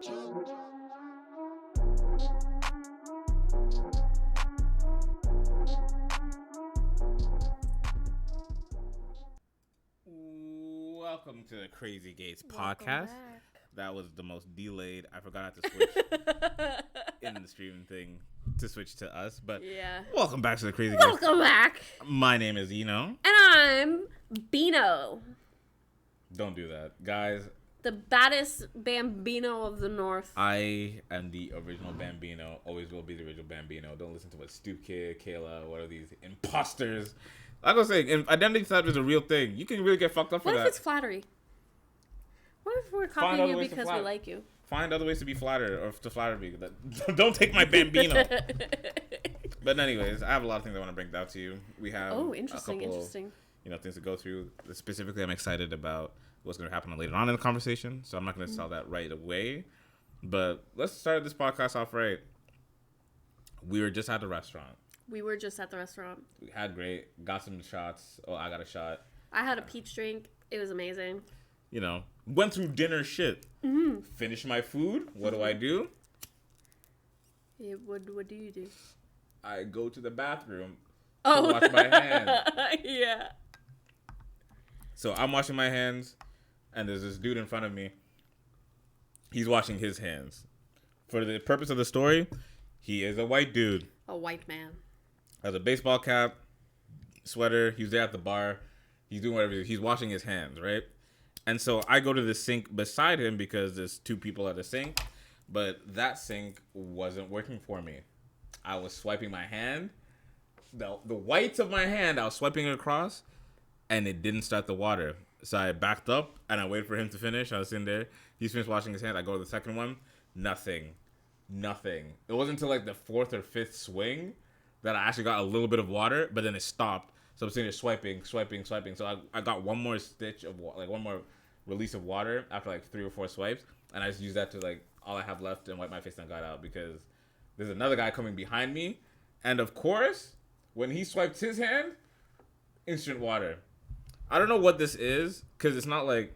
Welcome to the Crazy Gates Welcome podcast. back. That was the most delayed. I forgot to switch in the streaming thing to switch to us. But Yeah. welcome back to the Crazy Gates. Welcome back. My name is Eno. And I'm Bino, Don't do that, guys. the baddest Bambino of the North. I am the original Bambino. Always will be the original Bambino. Don't listen to what Stoop Kid, Kayla, what are these imposters? Like I was saying, identity theft is a real thing. You can really get fucked up for What that. if it's flattery? What if we're copying you because we like you? Find other ways to be flattered or to flatter me. Don't take my Bambino. But anyways, I have a lot of things I want to bring down to you. We have interesting. things to go through. Specifically, I'm excited about what's going to happen later on in the conversation. So I'm not going to tell that right away. But let's start this podcast off right. We were just at the restaurant. We had great. Got some shots. Oh, I got a shot. I had a peach drink. It was amazing. Went through dinner shit. Mm-hmm. Finished my food. What do I do? Yeah, what do you do? I go to the bathroom to wash my hands. Yeah. So I'm washing my hands, and there's this dude in front of me. He's washing his hands. For the purpose of the story, he is a white dude. A white man. Has a baseball cap, sweater. He's there at the bar. He's doing whatever. He's washing his hands, right? And so I go to the sink beside him because there's two people at the sink. But that sink wasn't working for me. I was swiping my hand. The whites of my hand, I was swiping it across. And it didn't start the water. So I backed up and I waited for him to finish. I was sitting there. He's finished washing his hands. I go to the second one. Nothing. It wasn't until like the fourth or fifth swing that I actually got a little bit of water, but then it stopped. So I'm sitting there swiping. So I got one more stitch of one more release of water after like 3 or 4 swipes, and I just used that to like all I have left and wipe my face and got out because there's another guy coming behind me, and of course when he swiped his hand, instant water. I don't know what this is because it's not like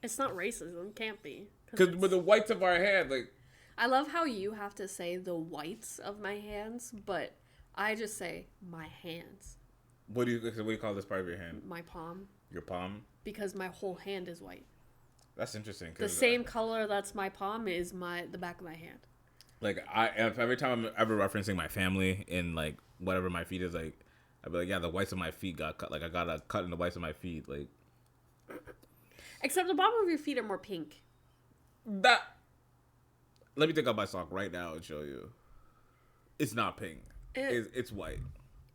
it's not racism. Can't be. Because with the whites of our hand, like. I love how you have to say the whites of my hands, but I just say my hands. What do you call this part of your hand? My palm. Your palm? Because my whole hand is white. That's interesting. The same color that's my palm is the back of my hand. Like every time I'm ever referencing my family in like whatever my feet is like, I'd be like, yeah, the whites of my feet got cut. Like I got a cut in the whites of my feet. Like, except the bottom of your feet are more pink. Let me take out my sock right now and show you. It's not pink. It's white.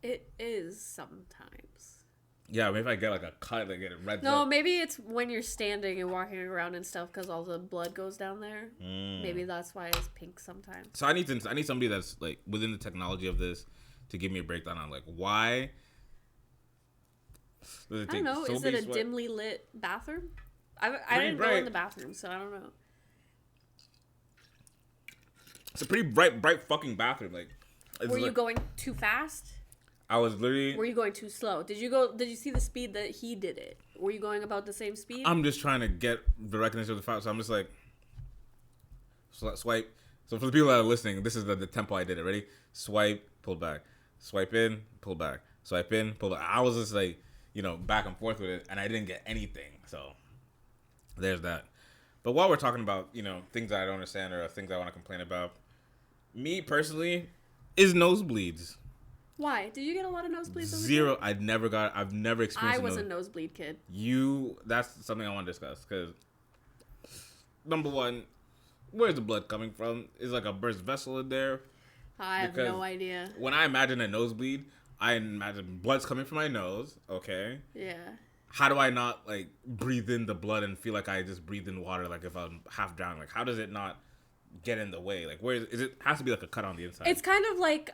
It is sometimes. Yeah, maybe if I get like a cut, I get it red. No, maybe it's when you're standing and walking around and stuff because all the blood goes down there. Maybe that's why it's pink sometimes. So I need somebody that's like within the technology of this to give me a breakdown on like why. I don't know. Is it a dimly lit bathroom? I didn't go in the bathroom, so I don't know. It's a pretty bright fucking bathroom. Like, were you going too fast? I was literally. Were you going too slow? Did you see the speed that he did it? Were you going about the same speed? I'm just trying to get the recognition of the fact. So I'm just like, swipe. So for the people that are listening, this is the tempo I did it. Ready? Swipe, pull back. Swipe in, pull back. Swipe in, pull back. I was just like, back and forth with it, and I didn't get anything. So there's that. But while we're talking about, things that I don't understand or things I want to complain about, me personally is nosebleeds. Why? Did you get a lot of nosebleeds? Zero. I've never experienced. I was a nosebleed kid. That's something I want to discuss because number one, where's the blood coming from? Is like a burst vessel in there? I have no idea. When I imagine a nosebleed, I imagine blood's coming from my nose. Okay. Yeah. How do I not like breathe in the blood and feel like I just breathe in water? Like if I'm half drowned, like how does it not get in the way? Like where is it? Has to be like a cut on the inside. It's kind of like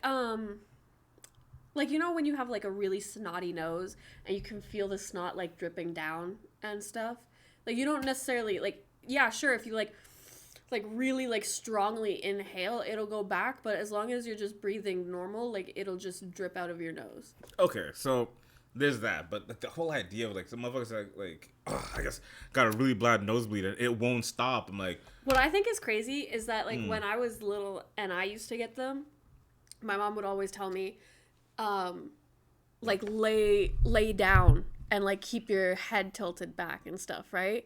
when you have like a really snotty nose and you can feel the snot like dripping down and stuff. Like you don't necessarily like, yeah, sure, if you like really like strongly inhale, it'll go back, but as long as you're just breathing normal, like it'll just drip out of your nose. Okay, so There's that, but like, the whole idea of like some motherfuckers like oh, I guess got a really bad nosebleed and it won't stop. I'm like, what I think is crazy is that like when I was little and I used to get them, my mom would always tell me, like lay down and like keep your head tilted back and stuff, right?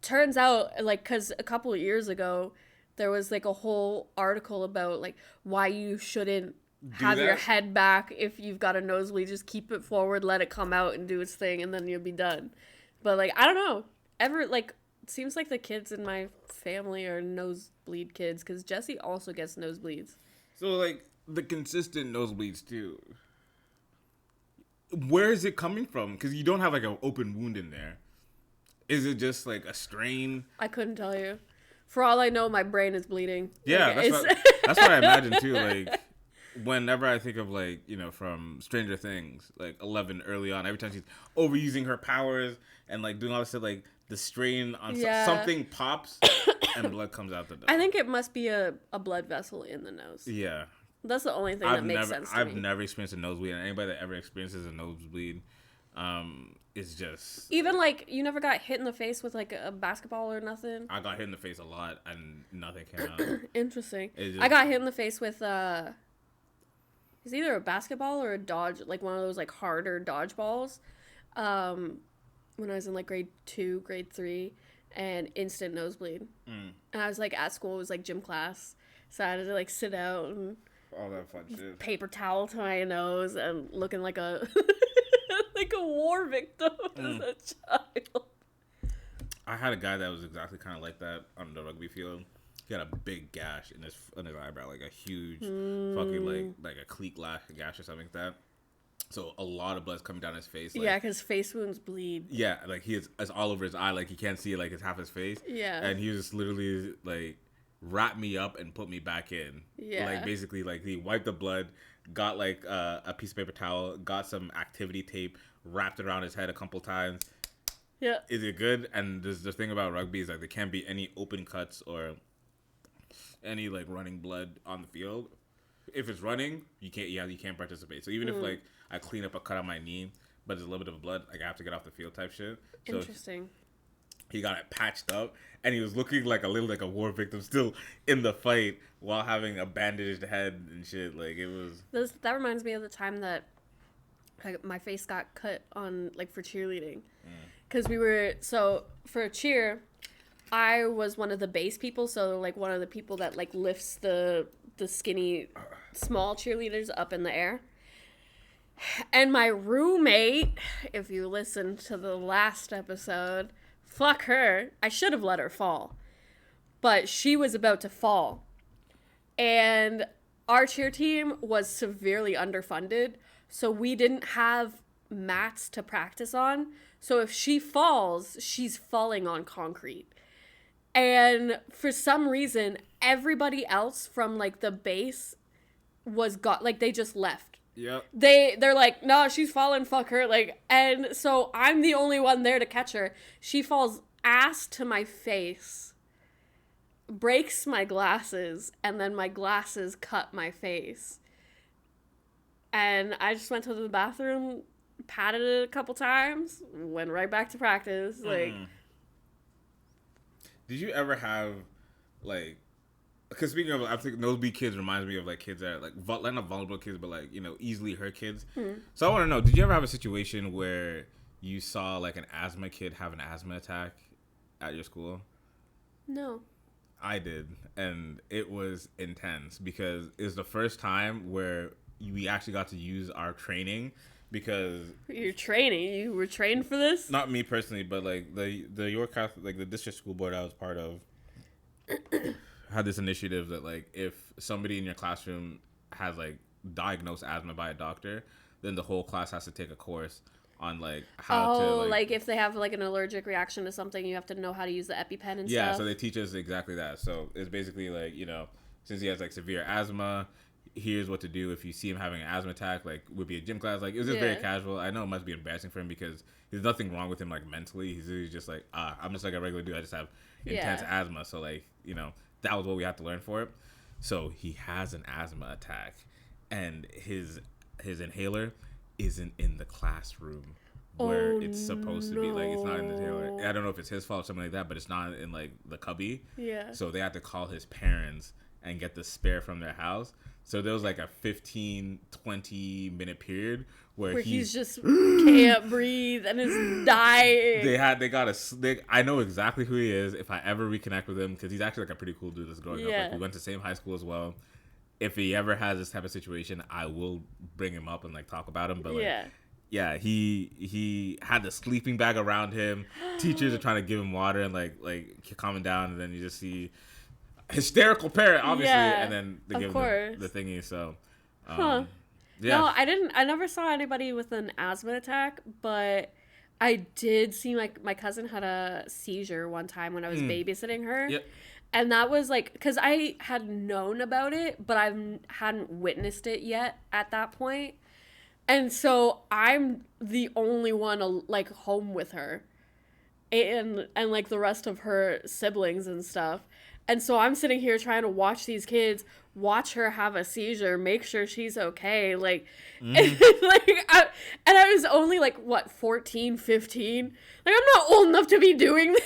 Turns out like because a couple of years ago there was like a whole article about like why you shouldn't have your head back if you've got a nosebleed. Just keep it forward, let it come out and do its thing, and then you'll be done. But like I don't know, ever like it seems like the kids in my family are nosebleed kids because Jesse also gets nosebleeds. so like the consistent nosebleeds too. Where is it coming from? Because you don't have like an open wound in there. Is it just like a strain? I couldn't tell you. For all I know, my brain is bleeding. Yeah, like, that's what I imagine too. Like, whenever I think of like, you know, from Stranger Things, like 11 early on, every time she's overusing her powers and like doing all this stuff, like the strain on something pops and blood comes out the nose. I think it must be a blood vessel in the nose. Yeah. That's the only thing that makes sense to me. I've never experienced a nosebleed, and anybody that ever experiences a nosebleed is just... Even, like, you never got hit in the face with, like, a basketball or nothing? I got hit in the face a lot, and nothing came out. Interesting. Just... I got hit in the face with, it's either a basketball or a dodge, like, one of those, like, harder dodgeballs, when I was in, like, grade 2, grade 3, and instant nosebleed. And I was, like, at school, it was, like, gym class, so I had to, like, sit out and... all that fun shit. Paper towel to my nose and looking like a like a war victim as a child. I had a guy that was exactly kind of like that on the rugby field. He had a big gash in his eyebrow, like a huge fucking like a cleat gash or something like that. So a lot of blood's coming down his face. Like, yeah, because face wounds bleed. Yeah, like it's all over his eye. Like you can't see it, like it's half his face. Yeah, and he was literally like wrap me up and put me back in. Yeah. Like basically like he wiped the blood, got like a piece of paper towel, got some activity tape, wrapped it around his head a couple times. Yeah. Is it good? And the thing about rugby is like there can't be any open cuts or any like running blood on the field. If it's running, you can't participate. So even if like I clean up a cut on my knee, but there's a little bit of blood, like I have to get off the field type shit. So interesting. He got it patched up, and he was looking like a little like a war victim, still in the fight while having a bandaged head and shit. Like it was. That reminds me of the time that my face got cut on like for cheerleading, because we were for cheer, I was one of the base people, so like one of the people that like lifts the skinny small cheerleaders up in the air. And my roommate, if you listened to the last episode. Fuck her. I should have let her fall. But she was about to fall. And our cheer team was severely underfunded. So we didn't have mats to practice on. So if she falls, she's falling on concrete. And for some reason, everybody else from like the base they just left. Yep. They're like, no, she's falling, fuck her. Like, and so I'm the only one there to catch her. She falls ass to my face, breaks my glasses, and then my glasses cut my face. And I just went to the bathroom, patted it a couple times, went right back to practice. Like, did you ever have like? Because speaking of, I think nosebleed kids reminds me of like kids that are like not vulnerable kids, but like, you know, easily hurt kids. So I want to know, did you ever have a situation where you saw like an asthma kid have an asthma attack at your school? No. I did, and it was intense because it was the first time where we actually got to use our training. Because you're training, you were trained for this? Not me personally, but like the York Catholic, like the district school board I was part of. Had this initiative that like if somebody in your classroom has like diagnosed asthma by a doctor, then the whole class has to take a course on like how to like if they have like an allergic reaction to something, you have to know how to use the EpiPen and stuff. Yeah, so they teach us exactly that. So it's basically like, you know, since he has like severe asthma, here's what to do if you see him having an asthma attack. Like would be a gym class. Like it was just very casual. I know it must be embarrassing for him because there's nothing wrong with him like mentally. He's just like I'm just like a regular dude. I just have intense asthma. So like, you know, that was what we had to learn for it. So he has an asthma attack, and his inhaler isn't in the classroom where it's supposed to be. Like, it's not in the trailer. I don't know if it's his fault or something like that, but it's not in like the cubby. Yeah. So they had to call his parents and get the spare from their house. So there was like a 15-20 minute period where he's just can't breathe and is dying. I know exactly who he is if I ever reconnect with him, because he's actually like a pretty cool dude that's growing up. Like, we went to the same high school as well. If he ever has this type of situation, I will bring him up and like talk about him. But like, yeah, he had the sleeping bag around him. Teachers are trying to give him water and like calm him down, and then you just see hysterical parent, obviously, and then they give him the thingy. So, yeah. No, I never saw anybody with an asthma attack, but I did see my cousin had a seizure one time when I was babysitting her. Yep. And that was like, because I had known about it, but I hadn't witnessed it yet at that point. And so I'm the only one like home with her and like the rest of her siblings and stuff. And so I'm sitting here trying to watch these kids, watch her have a seizure, make sure she's okay. Like, and I was only like, what, 14, 15? Like, I'm not old enough to be doing this.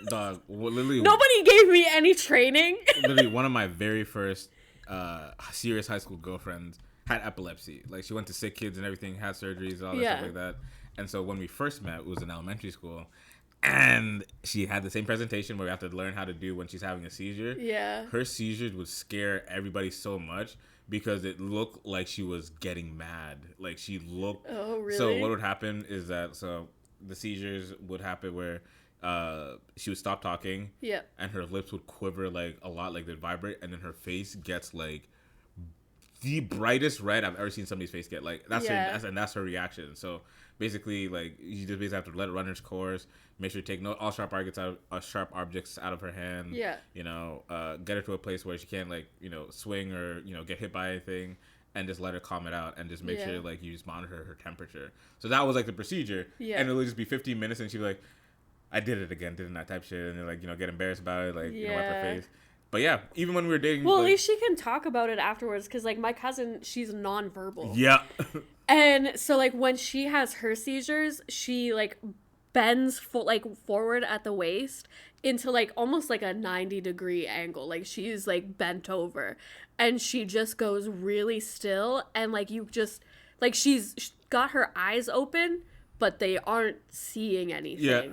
Dog, literally. Nobody gave me any training. Literally, one of my very first serious high school girlfriends had epilepsy. Like, she went to sick kids and everything, had surgeries, all that stuff like that. And so when we first met, it was in elementary school. And she had the same presentation where we have to learn how to do when she's having a seizure. Yeah. Her seizures would scare everybody so much because it looked like she was getting mad. Like, she looked... Oh, really? So what would happen is that... So the seizures would happen where she would stop talking. Yeah. And her lips would quiver, like, a lot, like they'd vibrate. And then her face gets, like, the brightest red I've ever seen somebody's face get. Like, that's her reaction. So... Basically, like, you just basically have to let it run its course. Make sure you take all sharp objects out of her hand. Yeah. You know, get her to a place where she can't, like, you know, swing or, you know, get hit by anything, and just let her calm it out, and just make sure, like, you just monitor her temperature. So that was like the procedure. Yeah. And it would just be 15 minutes, and she'd be like, "I did it again," didn't I? Type shit, and then, like, you know, get embarrassed about it, like, you know, wipe her face. But yeah, even when we were dating, well, like, at least she can talk about it afterwards, because like my cousin, she's nonverbal. Yeah. And so, like, when she has her seizures, she, like, bends, forward at the waist into, like, almost, like, a 90-degree angle. Like, she's, like, bent over. And she just goes really still. And, like, you just... Like, she's got her eyes open, but they aren't seeing anything. Yeah.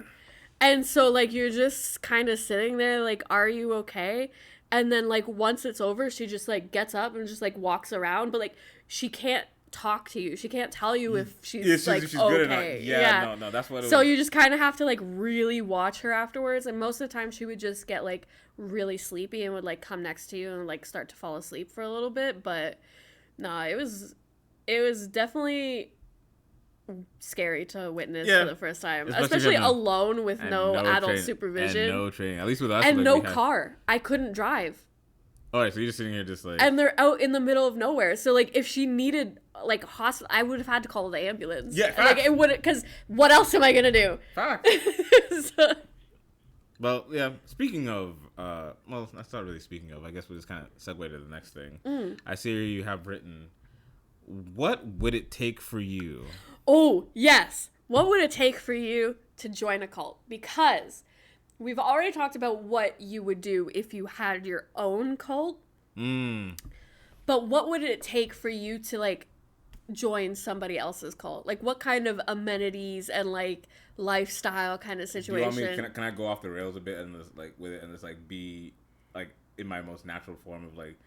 And so, like, you're just kind of sitting there, like, are you okay? And then, like, once it's over, she just, like, gets up and just, like, walks around. But, like, she can't talk to you. She can't tell you if she's like she's okay. Yeah, no, that's what it so was. You just kind of have to like really watch her afterwards, and most of the time she would just get like really sleepy and would like come next to you and like start to fall asleep for a little bit. But nah, it was definitely scary to witness for the first time, especially alone with no adult supervision and no training. At least with us, and like, no car. I couldn't drive. All right, so you're just sitting here just like... And they're out in the middle of nowhere. So, like, if she needed, like, hospital... I would have had to call the ambulance. Yeah, like, it wouldn't... Because what else am I going to do? Fact. Well, yeah, speaking of... well, that's not really speaking of. I guess we'll just kind of segue to the next thing. I see you have written... What would it take for you? Oh, yes. What would it take for you to join a cult? Because... We've already talked about what you would do if you had your own cult. But what would it take for you to, like, join somebody else's cult? Like, what kind of amenities and, like, lifestyle kind of situation? Do you want me, can I go off the rails a bit and just, like, with it and just, like, be, like, in my most natural form of, like...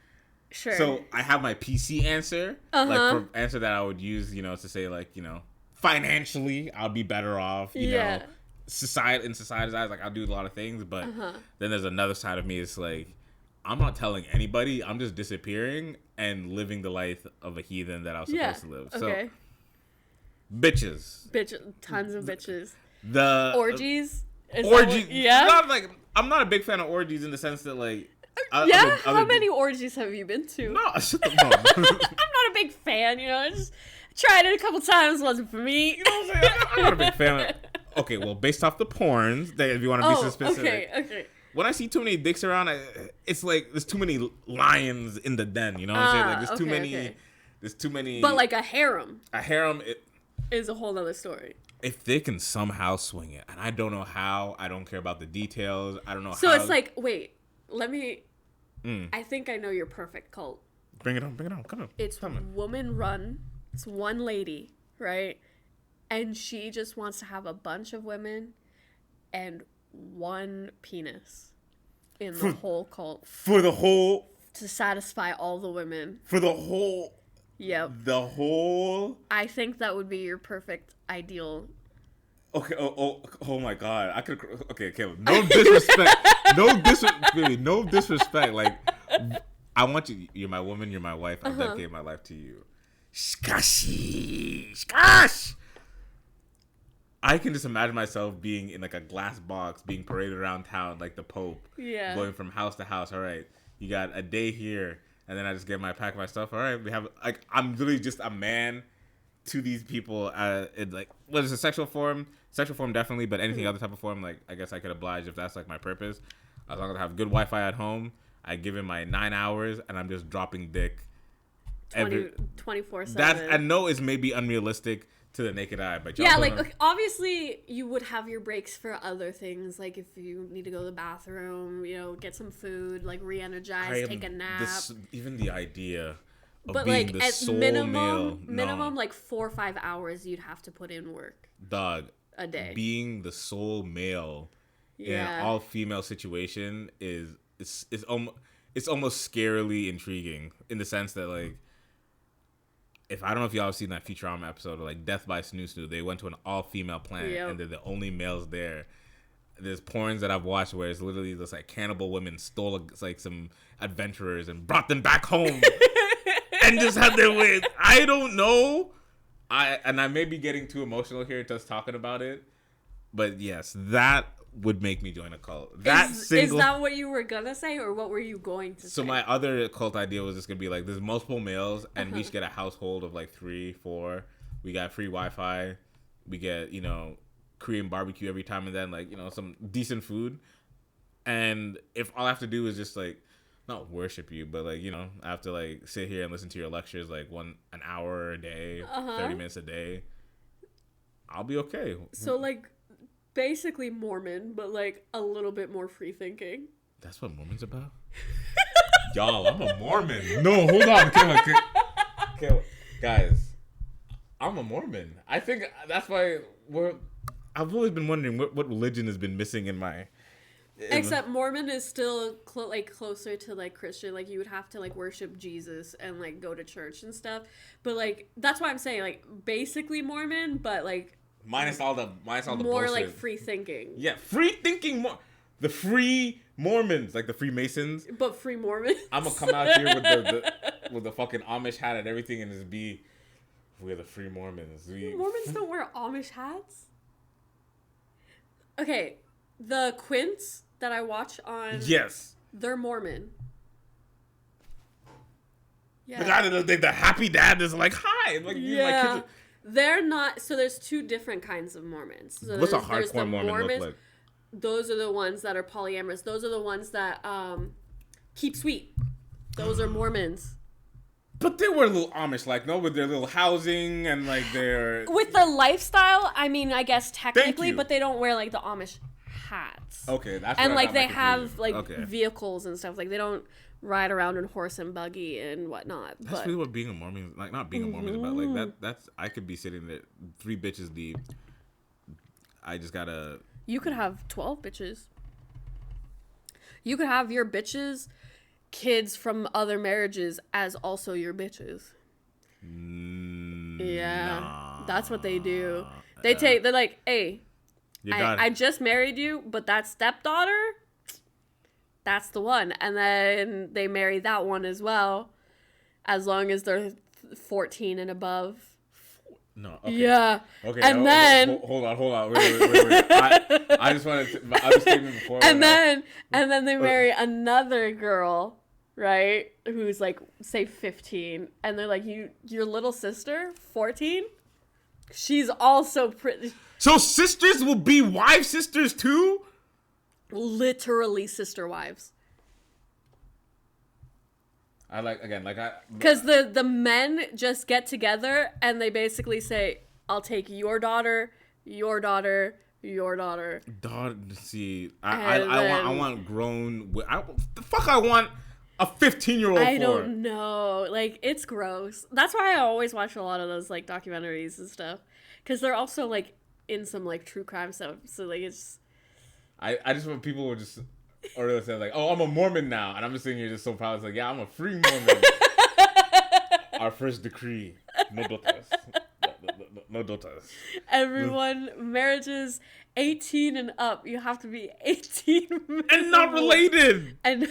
Sure. So, I have my PC answer. Like, for answer that I would use, you know, to say, like, you know, financially, I'll be better off, you know. In society's eyes, like, I'll do a lot of things, but then there's another side of me. It's like, I'm not telling anybody. I'm just disappearing and living the life of a heathen that I was supposed to live. Okay. So, bitches, tons of bitches. The orgies. Orgies. Not like, I'm not a big fan of orgies in the sense that, like, how many orgies have you been to? No, I'm not a big fan. You know, I just tried it a couple times. Wasn't for me. You know what I'm saying? I'm not a big fan of. Okay, well, based off the porns, if you want to be so specific. Okay. When I see too many dicks around, it's like there's too many lions in the den. You know what I'm saying? Like there's too many. But like a harem. A harem. is a whole nother story. If they can somehow swing it, and I don't know how, I don't care about the details. I don't know So how. it's like, wait, let me. I think I know your perfect cult. Bring it on, come on. It's woman run. It's one lady, right? And she just wants to have a bunch of women and one penis in the whole cult. For the whole... To satisfy all the women. For the whole... Yep. The whole... I think that would be your perfect ideal. Okay, oh my God. I could... Okay, no disrespect. No disrespect. Like, I want you... You're my woman, you're my wife. I dedicate my life to you. Shkash! I can just imagine myself being in like a glass box, being paraded around town like the Pope. Yeah. Going from house to house. All right, you got a day here, and then I just get my pack of my stuff. All right, we have like I'm literally just a man to these people. It's like what is a sexual form definitely, but anything other type of form, like I guess I could oblige if that's like my purpose. As long as I have good Wi-Fi at home, I give him my 9 hours, and I'm just dropping dick. 24/7. That I know is maybe unrealistic to the naked eye, but yeah, like okay, obviously you would have your breaks for other things, like if you need to go to the bathroom, you know, get some food, like re-energize, take a nap. Even the idea of but being like the at sole minimum male, like 4 or 5 hours you'd have to put in work. Dog, a day. Being the sole male in an all female situation is almost scarily intriguing in the sense that like. If I don't know if y'all have seen that Futurama episode of like Death by Snoo Snoo, they went to an all-female planet and they're the only males there. There's porns that I've watched where it's literally just like cannibal women stole like some adventurers and brought them back home and just had their way. I don't know. I may be getting too emotional here just talking about it, but yes, that would make me join a cult. Is that what you were gonna say, or what were you going to say? So my other cult idea was just gonna be like, there's multiple males, and we each get a household of like 3, 4. We got free Wi-Fi. We get, you know, Korean barbecue every time and then, like, you know, some decent food. And if all I have to do is just like, not worship you, but like, you know, I have to like sit here and listen to your lectures like an hour a day, 30 minutes a day, I'll be okay. So like. Basically Mormon, but like a little bit more free thinking. That's what Mormon's about? Y'all, I'm a Mormon. No, hold on. Kayla. Guys, I'm a Mormon. I think that's why I've always been wondering what religion has been missing in my... Except Mormon is still closer to like Christian. Like you would have to like worship Jesus and like go to church and stuff. But like that's why I'm saying like basically Mormon, but like minus all the more bullshit. like free thinking. Yeah, free thinking more. The free Mormons, like the Freemasons. But free Mormons. I'm gonna come out here with the fucking Amish hat and everything, and just be, we're the free Mormons. Mormons don't wear Amish hats. Okay, the Quints that I watch on. Yes. They're Mormon. Yeah. The guy that the happy dad is like, hi. Like, yeah. My kids they're not. So there's 2 different kinds of Mormons. So what's a hardcore Mormon look like? Those are the ones that are polyamorous. Those are the ones that keep sweet. Those are Mormons. But they were a little Amish-like, no? With their little housing and like their... With the lifestyle, I mean, I guess technically, but they don't wear like the Amish hats. Okay, that's and like they have like vehicles and stuff. Like they don't ride around in horse and buggy and whatnot. That's really what being a Mormon, like not being a Mormon is about. Like that's I could be sitting there 3 bitches deep. I just gotta. You could have 12 bitches. You could have your bitches, kids from other marriages as also your bitches. Yeah, nah. That's what they do. They're like, hey, I just married you, but that stepdaughter, that's the one. And then they marry that one as well, as long as they're 14 and above. No. Okay. Yeah. Okay. And then hold on. Wait. I just wanted to. I was statement before. And then they marry another girl, right? Who's like say 15, and they're like, your little sister, 14. She's also pretty. So sisters will be wife sisters too? Literally sister wives. Because the men just get together and they basically say, I'll take your daughter, your daughter, your daughter. See, I want grown. The fuck I want a 15-year-old. I don't know. Like, it's gross. That's why I always watch a lot of those like documentaries and stuff, because they're also like in some like true crime stuff. So like it's. I just want people would just or they'll say like, oh, I'm a Mormon now, and I'm just sitting here just so proud. It's like, yeah, I'm a free Mormon. Our first decree: no daughters. No daughters. Everyone, marriages 18 and up. You have to be 18 and not related. And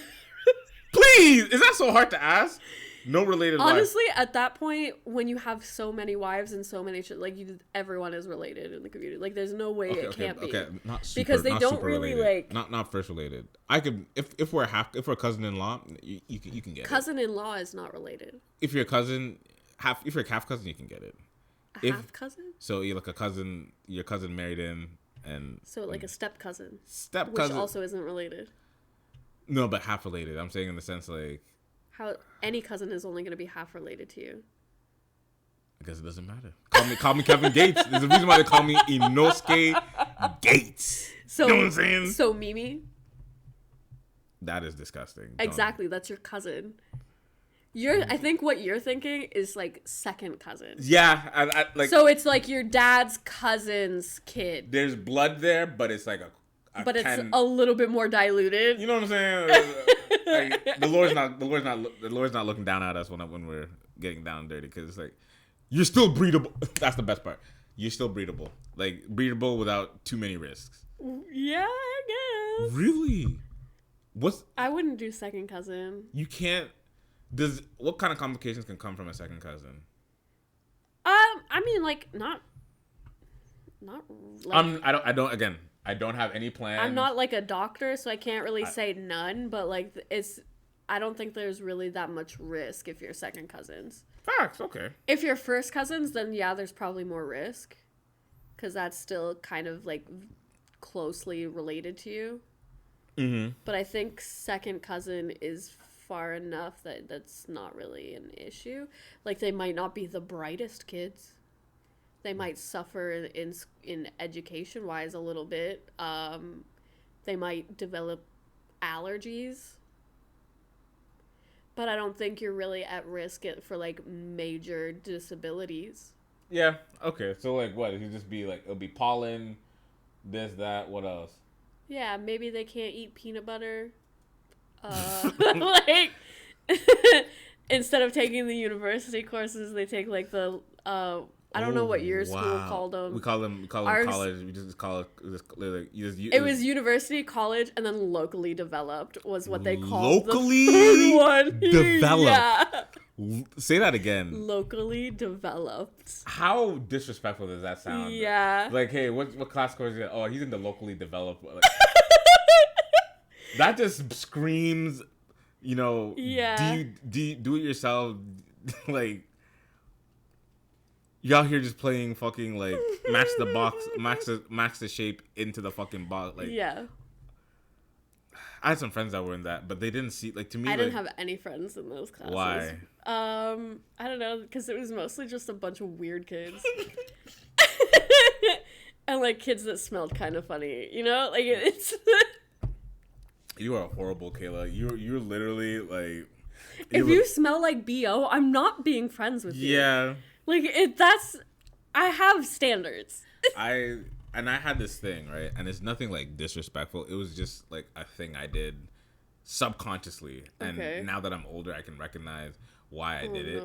please, is that so hard to ask? No related. Honestly, at that point, when you have so many wives and so many like everyone is related in the community. Like, there's no way it can't be. Okay, not super, because they not don't super really related. like. Not first related. I could if we're cousin-in-law, you can get cousin-in-law is not related. If you're if you're a half cousin, you can get it. Half cousin? So you're like a cousin, your cousin married in, and so like a step cousin. Step cousin, which also isn't related. No, but half related. I'm saying in the sense like how any cousin is only going to be half related to you. I guess it doesn't matter. Call me Kevin Gates. There's a reason why they call me Inosuke Gates. So you know what I'm saying? So Mimi. That is disgusting. Exactly, that's your cousin. I think what you're thinking is like second cousin. Yeah, I like. So it's like your dad's cousin's kid. There's blood there, but it's like but it's a little bit more diluted. You know what I'm saying? Like, the Lord's not looking down at us when we're getting down and dirty, because it's like you're still breedable. That's the best part. You're still breedable, like breedable without too many risks. Yeah, I guess. Really? I wouldn't do second cousin. You can't. What kind of complications can come from a second cousin? I mean, like not. Like, I don't have any plans. I'm not like a doctor, so I can't really say none. But like, I don't think there's really that much risk if you're second cousins. Facts. Okay. If you're first cousins, then yeah, there's probably more risk, because that's still kind of like closely related to you. Mm-hmm. But I think second cousin is far enough that that's not really an issue. Like, they might not be the brightest kids. They might suffer in education wise a little bit. They might develop allergies. But I don't think you're really at risk for like major disabilities. Yeah. Okay. So like what? It'll just be like, it'll be pollen, this, that. What else? Yeah, maybe they can't eat peanut butter. Like, instead of taking the university courses, they take like the I don't know what your school called them. We call them college. We just call it. It was university, college, and then locally developed was what they called locally the third one. Developed. Yeah. Say that again. Locally developed. How disrespectful does that sound? Yeah. Like, hey, what class course is it? Oh, he's in the locally developed. Like, that just screams, you know. Yeah. Do it yourself. Like, y'all here just playing fucking like match the box, match the shape into the fucking box. Like, yeah. I had some friends that were in that, but they didn't see, like, to me. I didn't have any friends in those classes. Why? I don't know, because it was mostly just a bunch of weird kids. And like kids that smelled kind of funny, you know? Like, it's. You are horrible, Kayla. You're literally like. If you smell like BO, I'm not being friends with you. Yeah. Like, I have standards. I had this thing, right? And it's nothing like disrespectful. It was just like a thing I did subconsciously. And now that I'm older, I can recognize why I did it.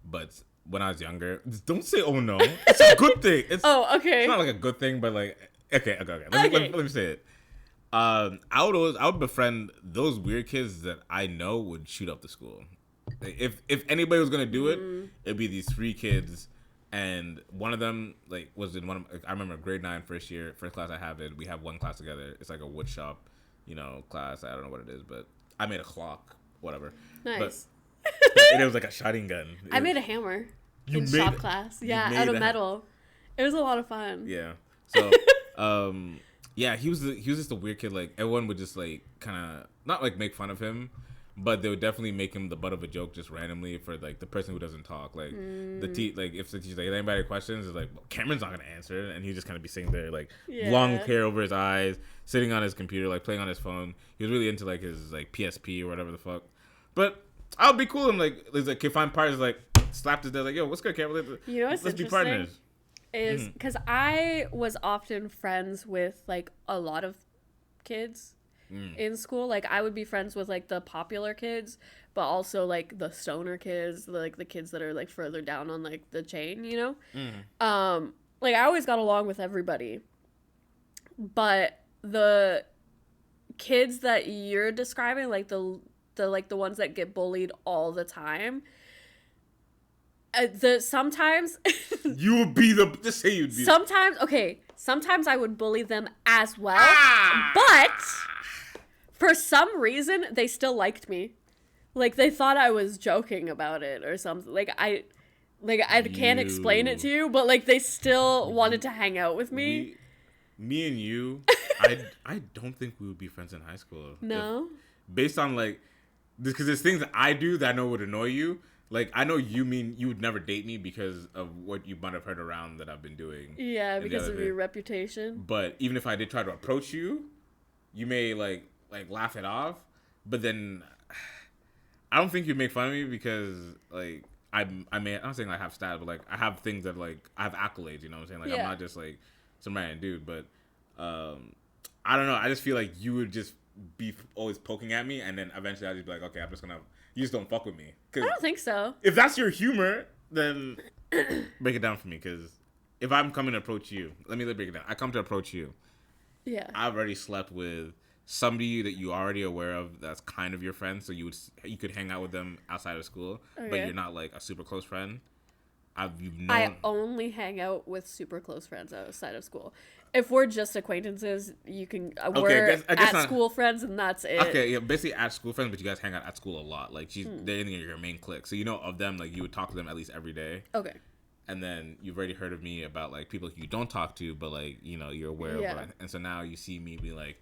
But when I was younger, don't say "oh no." It's a good thing. It's okay. It's not like a good thing, but like okay. Let me say it. I would befriend those weird kids that I know would shoot up the school. Like, if anybody was gonna do it, it'd be these 3 kids, and one of them like was in one of, I remember grade 9 first class I have it. We have one class together. It's like a wood shop, class. I don't know what it is, but I made a clock, whatever. Nice. And it was like a shotting gun. I made a hammer in shop class. Yeah, out of metal. It was a lot of fun. Yeah. So, yeah, he was just a weird kid. Like, everyone would just like kind of not like make fun of him, but they would definitely make him the butt of a joke just randomly for like the person who doesn't talk. Like like if the teacher's like, anybody have questions, it's like, well, Cameron's not gonna answer, and he'd just kind of be sitting there like long hair over his eyes, sitting on his computer, like playing on his phone. He was really into like his like PSP or whatever the fuck. But I'll be cool and like can find partners like slapped his desk like, yo, what's good, Cameron? You know what's Let's be interesting? partners. Is because I was often friends with like a lot of kids in school. Like I would be friends with like the popular kids, but also like the stoner kids, like the kids that are like further down on like the chain, you know. Like I always got along with everybody, but the kids that you're describing, like the ones that get bullied all the time, sometimes you would be the just say you'd be sometimes I would bully them as well, but for some reason they still liked me, like they thought I was joking about it or something. Like I can't explain it to you, but like they still wanted to hang out with me. Me and you, I don't think we would be friends in high school. No, based on like because there's things that I do that I know would annoy you. Like, I know you mean you would never date me because of what you might have heard around that I've been doing. Yeah, because of your reputation. But even if I did try to approach you, you may, like laugh it off. But then, I don't think you'd make fun of me because, like, I'm not saying I have stats, but, like, I have things that, like, I have accolades, you know what I'm saying? Like, I'm not just, like, some random dude. But, I don't know. I just feel like you would just be always poking at me, and then eventually I'd just be like, okay, I'm just gonna... You just don't fuck with me. I don't think so. If that's your humor, then break it down for me. Because if I'm coming to approach you, let me break it down. I come to approach you. Yeah. I've already slept with somebody that you're already aware of that's kind of your friend. So you could hang out with them outside of school. Okay. But you're not like a super close friend. I only hang out with super close friends outside of school. If we're just acquaintances, you can we're I guess at school friends, and that's it. Okay, yeah, basically at school friends, but you guys hang out at school a lot. Like they're in your main clique, so you know of them. Like you would talk to them at least every day. Okay. And then you've already heard of me about like people you don't talk to, but like you know you're aware of. What and so now you see me be like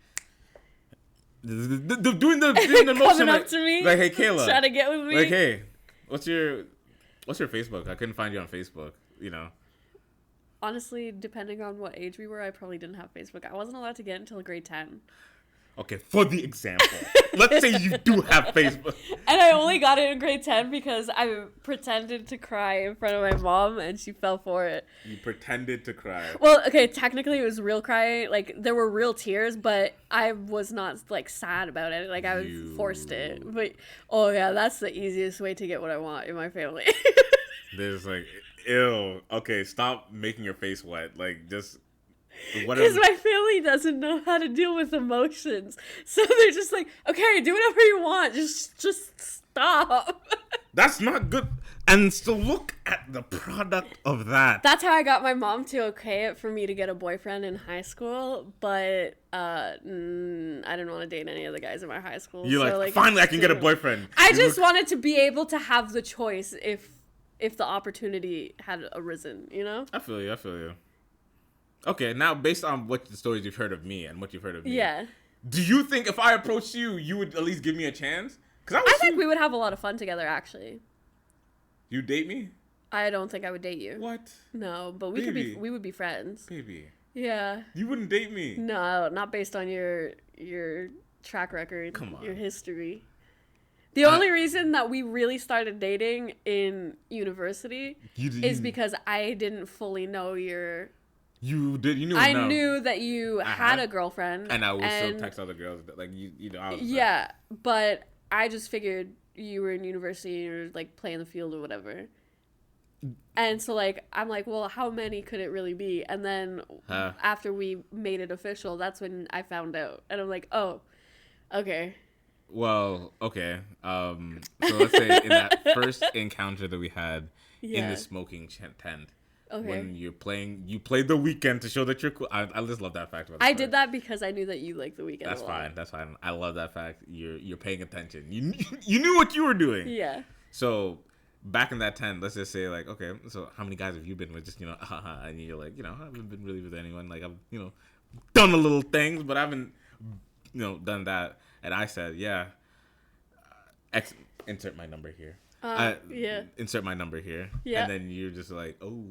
doing the motion, coming up to me, like hey Kayla, trying to get with me. Like hey, what's your Facebook? I couldn't find you on Facebook. You know. Honestly, depending on what age we were, I probably didn't have Facebook. I wasn't allowed to get until grade 10. Okay, for the example, let's say you do have Facebook. And I only got it in grade 10 because I pretended to cry in front of my mom and she fell for it. You pretended to cry. Well, okay, technically it was real crying. Like, there were real tears, but I was not, like, sad about it. Like, I forced it. But, oh, yeah, that's the easiest way to get what I want in my family. There's, like... Ew. Okay, stop making your face wet. Like, just... Because my family doesn't know how to deal with emotions. So they're just like, okay, do whatever you want. Just stop. That's not good. And so look at the product of that. That's how I got my mom to okay it for me to get a boyfriend in high school. But I didn't want to date any of the guys in my high school. You're so, like, finally I can get a boyfriend. I just wanted to be able to have the choice if the opportunity had arisen, you know? I feel you. Okay, now based on what the stories you've heard of me and what you've heard of me. Yeah. Do you think if I approached you, you would at least give me a chance? I think we would have a lot of fun together, actually. You date me? I don't think I would date you. What? No, but we would be friends. Baby. Yeah. You wouldn't date me? No, not based on your track record. Come on. Your history. The only reason that we really started dating in university is because I didn't fully know your... You did? You knew I knew that you had a girlfriend. And I would still text other girls. Like, you know, I was... Yeah, but I just figured you were in university or, like, playing the field or whatever. And so, like, I'm like, well, how many could it really be? And then after we made it official, that's when I found out. And I'm like, oh, okay. Well, okay. So let's say in that first encounter that we had in the smoking tent, when you played The Weeknd to show that you're cool. I just love that fact about I did that because I knew that you liked The Weeknd. That's fine. I love that fact. You're paying attention. You knew what you were doing. Yeah. So back in that tent, let's just say like, okay, so how many guys have you been with? Just, you know, and you're like, you know, I haven't been really with anyone. Like, I've, you know, done the little things, but I haven't, you know, done that. And I said, yeah. Insert my number here. Yeah. Insert my number here. Yeah. And then you're just like, oh,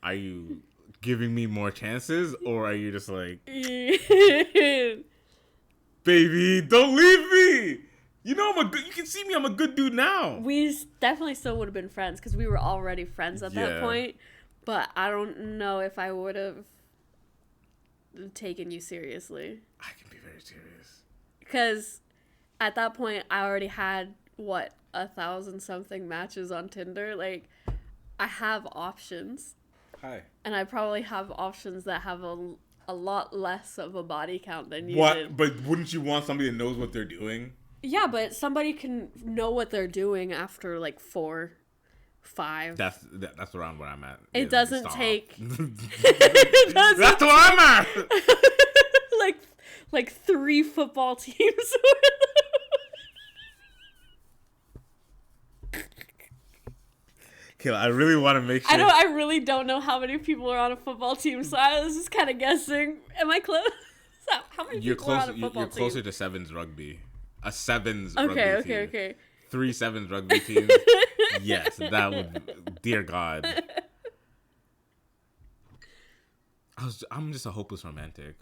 are you giving me more chances, or are you just like, baby, don't leave me? You know you can see me. I'm a good dude now. We definitely still would have been friends because we were already friends at that point. But I don't know if I would have taken you seriously. I can be very serious. Because at that point, I already had, 1,000-something matches on Tinder. Like, I have options. Hi. And I probably have options that have a lot less of a body count than you What? did. But wouldn't you want somebody that knows what they're doing? Yeah, but somebody can know what they're doing after, 4, 5. That's around where I'm at. It doesn't take... That's where I'm at! like 3 football teams. Kayla, I really want to make sure... I really don't know how many people are on a football team, so I was just kind of guessing. Am I close? How many people are on a football team? You're closer to sevens rugby. A sevens rugby team. Okay. 3 sevens rugby teams. Yes, that would... Dear God. I'm just a hopeless romantic.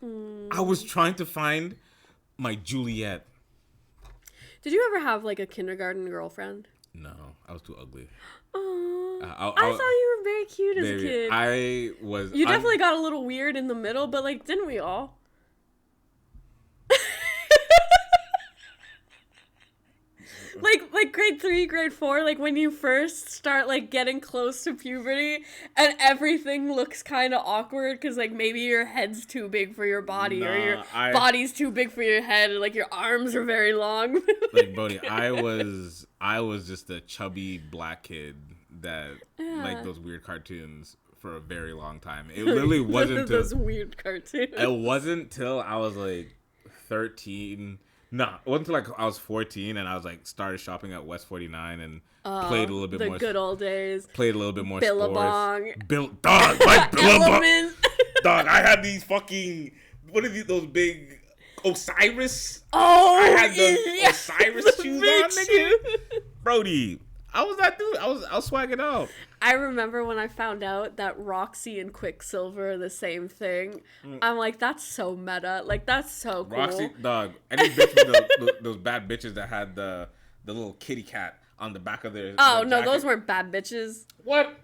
I was trying to find my Juliet. Did you ever have, a kindergarten girlfriend? No, I was too ugly. Oh, I thought you were very cute as a kid. You definitely got a little weird in the middle, but, didn't we all? Grade 3, grade 4, when you first start, getting close to puberty, and everything looks kind of awkward, because, maybe your head's too big for your body, or your body's too big for your head, and, your arms are very long. Brody, I was just a chubby black kid that liked those weird cartoons for a very long time. It literally wasn't those weird cartoons. It wasn't till I was, 13... No, it wasn't until I was 14 and I was started shopping at West 49 and played a little bit more. The good old days. Played a little bit more Billabong. sports. Billabong. Dog, I had these fucking, what are those big Osiris? Oh, I had the Osiris shoes on, nigga. Brody, I was that dude. I was swagging out. I remember when I found out that Roxy and Quicksilver are the same thing. I'm like, that's so meta. That's so cool. Roxy, dog. Any bitch with those bad bitches that had the little kitty cat on the back of their no, jacket. those weren't bad bitches. What?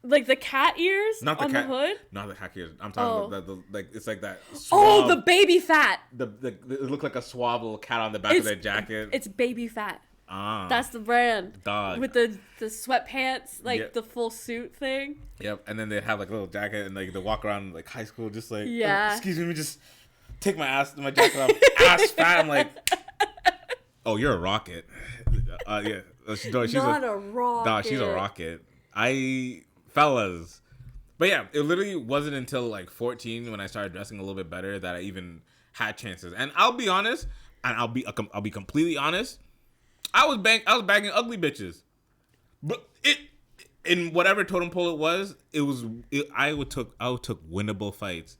The cat ears Not the on cat, the hood? Not the cat ears. I'm talking about it's like that. Suave, the baby fat. It looked like a suave little cat on the back of their jacket. It's baby fat. Ah, that's the brand. Dog. With the sweatpants, yep. The full suit thing. Yep, and then they have a little jacket and they walk around high school just yeah. Excuse me, let me just take my jacket off. Ass fat. I'm like, oh, you're a rocket. Yeah. She's not a rocket. Dog, she's a rocket. Fellas. But yeah, it literally wasn't until 14 when I started dressing a little bit better that I even had chances. And I'll be honest, and I'll be completely honest. I was bagging ugly bitches, but in whatever totem pole I took winnable fights,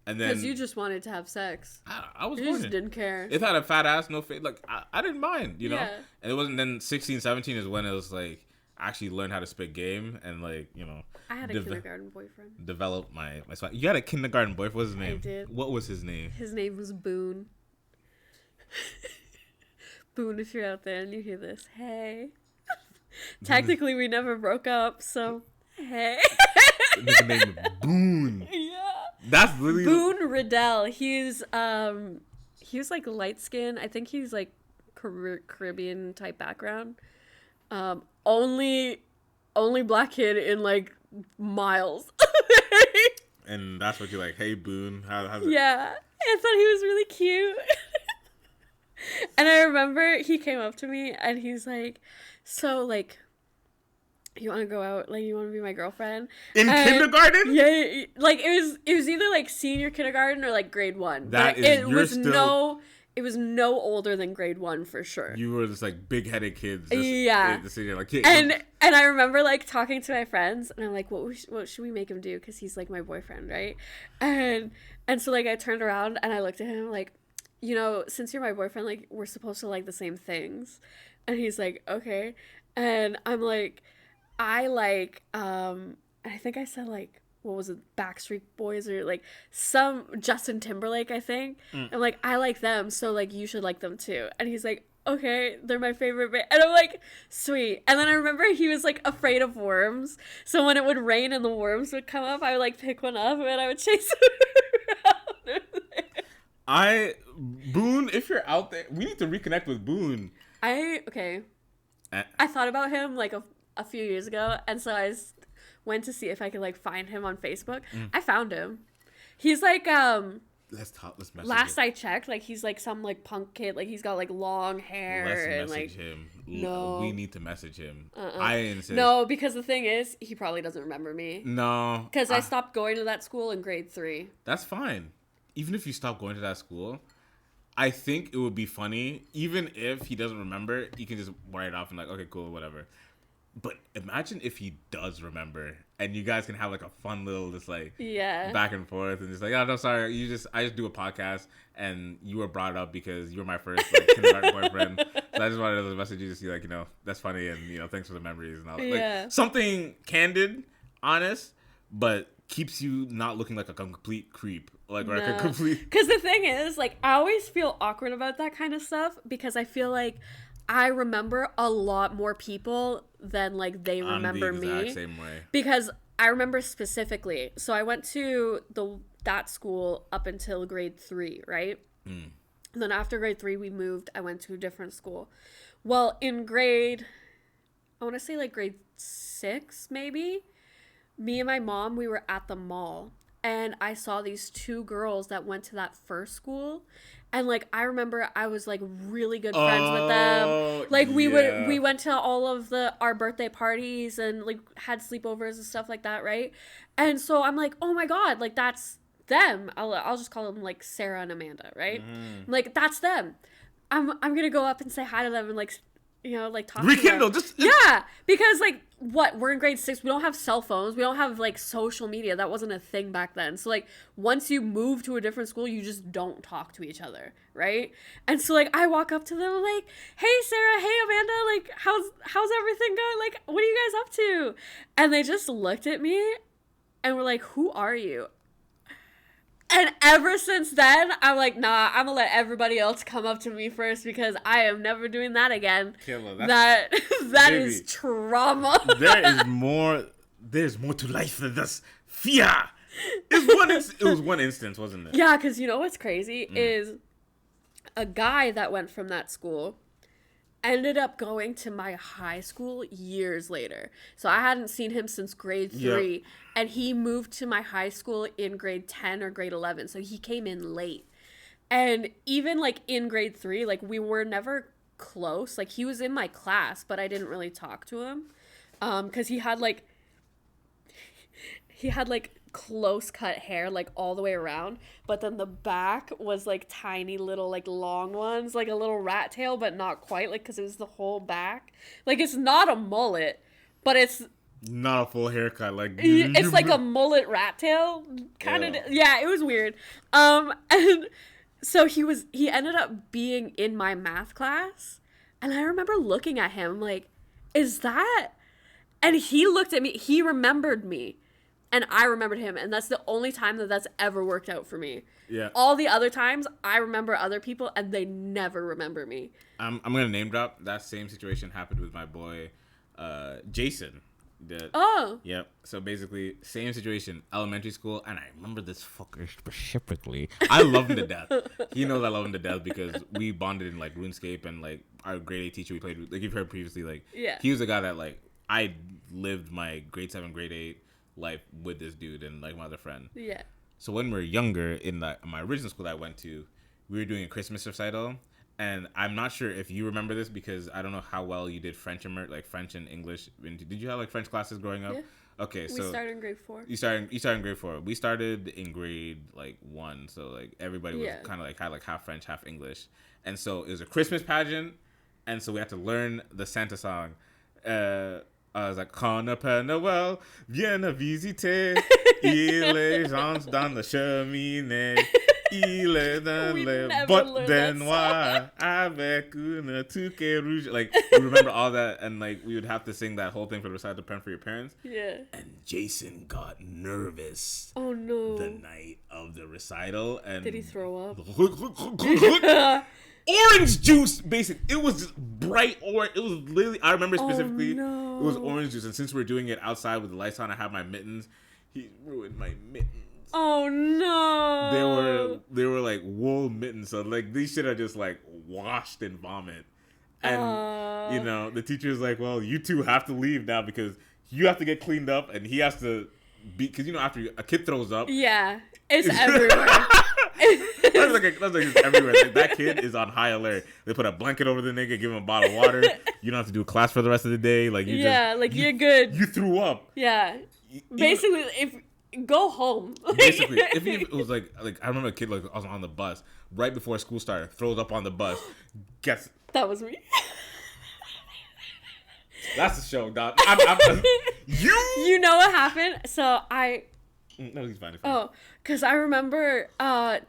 and then because you just wanted to have sex. I was. You just didn't care. If I had a fat ass, no face, I didn't mind, you know. Yeah. And it wasn't then 16, 17 is when it was I actually learned how to spit game and I had a kindergarten boyfriend. Develop my swag. You had a kindergarten boyfriend. What's his name? I did. What was his name? His name was Boone. Boone, if you're out there and you hear this, hey. Technically, we never broke up, so hey. Name Boone. Yeah. That's really Boone Riddell. He was light skinned. I think he's Caribbean type background. Only black kid in miles. And that's what you're hey Boone, how's it? Yeah, I thought he was really cute. And I remember he came up to me and he's like, so you want to go out? You want to be my girlfriend? In kindergarten? Yeah, it was either senior kindergarten or grade 1. It was no older than grade 1 for sure. You were just big headed kids. Yeah. And I remember talking to my friends and I'm like, what should we make him do? Because he's my boyfriend, right? And so I turned around and I looked at him you know, since you're my boyfriend, like, we're supposed to like the same things. And he's like, okay. And I'm like, I like, I think I said, like, what was it, Backstreet Boys or, like, some Justin Timberlake, I think. I'm like, I like them, so, like, you should like them too. And he's like, okay, they're my favorite band. And I'm like, sweet. And then I remember he was, like, afraid of worms. So when it would rain and the worms would come up, I would, like, pick one up and I would chase it around. Boone, if you're out there, we need to reconnect with Boone. Okay. I thought about him, like, a few years ago, and so went to see if I could, like, find him on Facebook. I found him. He's, like, Let's message last him. I checked, like, he's, like, some, like, punk kid. Like, he's got, like, long hair. Let's and, message like, him. No. We need to message him. I insist. No, because the thing is, he probably doesn't remember me. No. Because I stopped going to that school in grade 3. That's fine. Even if you stop going to that school, I think it would be funny. Even if he doesn't remember, you can just write it off and like, okay, cool, whatever. But imagine if he does remember, and you guys can have like a fun little just like back and forth, and just like, oh no, sorry, I just do a podcast, and you were brought up because you were my first like, kindergarten boyfriend. So I just wanted to message you to see like, you know, that's funny, and you know, thanks for the memories and all. Like something candid, honest, but keeps you not looking like a complete creep, like or like a complete. Because the thing is, like, I always feel awkward about that kind of stuff because I feel like I remember a lot more people than like they remember me. I'm the exact same way. Because I remember specifically. So I went to that school up until grade 3, right? And then after grade 3, we moved. I went to a different school. Well, in grade, I want to say like grade 6, maybe. Me and my mom, we were at the mall. And I saw these 2 girls that went to that first school. And, like, I remember I was, like, really good friends with them. Like, we went to all of our birthday parties and, like, had sleepovers and stuff like that, right? And so I'm like, oh, my God, like, that's them. I'll just call them, like, Sarah and Amanda, right? Like, that's them. I'm going to go up and say hi to them and, like, you know, like, talk Rekindle, to them. just... Yeah, because, like, we're in grade 6. We don't have cell phones. We don't have, like, social media. That wasn't a thing back then. So, like, once you move to a different school, you just don't talk to each other, right? And so, like, I walk up to them, like, hey, Sarah, hey, Amanda, like, how's everything going? Like, what are you guys up to? And they just looked at me and were like, who are you? And ever since then, I'm like, nah, I'm gonna let everybody else come up to me first because I am never doing that again. Killer, that is trauma. There's more to life than this fear. It was one instance, wasn't it? Yeah, because you know what's crazy is a guy that went from that school ended up going to my high school years later. So I hadn't seen him since grade 3. Yep. And he moved to my high school in grade 10 or grade 11. So he came in late. And even like in grade 3, like we were never close. Like he was in my class, but I didn't really talk to him. Because he had like close cut hair like all the way around, but then the back was like tiny little like long ones, like a little rat tail, but not quite, like because it was the whole back. Like it's not a mullet, but it's not a full haircut. Like it's like a mullet rat tail kind of. Yeah, it was weird. And so he ended up being in my math class, and I remember looking at him like, is that? And he looked at me. He remembered me. And I remembered him, and that's the only time that's ever worked out for me. Yeah. All the other times, I remember other people, and they never remember me. I'm gonna name drop. That same situation happened with my boy, Jason. Yep. So basically, same situation, elementary school, and I remember this fucker specifically. I love him to death. He knows I love him to death because we bonded in like RuneScape, and like our grade 8 teacher we played with, like you've heard previously, like he was the guy that like I lived my grade 7, grade 8. Life with this dude and like my other friend. Yeah. So when we were younger in my original school that I went to, we were doing a Christmas recital, and I'm not sure if you remember this because I don't know how well you did French like French and English. Did you have like French classes growing up? Yeah. Okay, so we started in grade 4. You started in grade 4. We started in grade like 1, so like everybody was kind of like had like half French, half English, and so it was a Christmas pageant, and so we had to learn the Santa song. I was like, quand le Père Noël vient visiter, il est gens dans la cheminée, Il est dans We le never bottes learned de that noir avec une tuque rouge. Like, we remember all that, and like we would have to sing that whole thing for the recital to parent for your parents. Yeah. And Jason got nervous Oh no. the night of the recital, and Did he throw up? Orange juice, basically. It was just bright orange. It was literally, I remember specifically, no. it was orange juice. And since we were doing it outside with the lights on, I had my mittens. He ruined my mittens. Oh no. They were like wool mittens, so like these shit are just like washed in vomit. And you know, the teacher's like, well, you two have to leave now because you have to get cleaned up, and he has to be, because you know, after a kid throws up, Yeah, it's everywhere. that's like it's everywhere. Like, that kid is on high alert. They put a blanket over the nigga, give him a bottle of water. You don't have to do class for the rest of the day. Like you you're good. You threw up. Yeah. Basically, if go home. Basically, if it was like I remember a kid, like, I was on the bus right before school started, throws up on the bus. Guess That was me. that's the show, dog. You know what happened? So No, he's fine. Oh, because I remember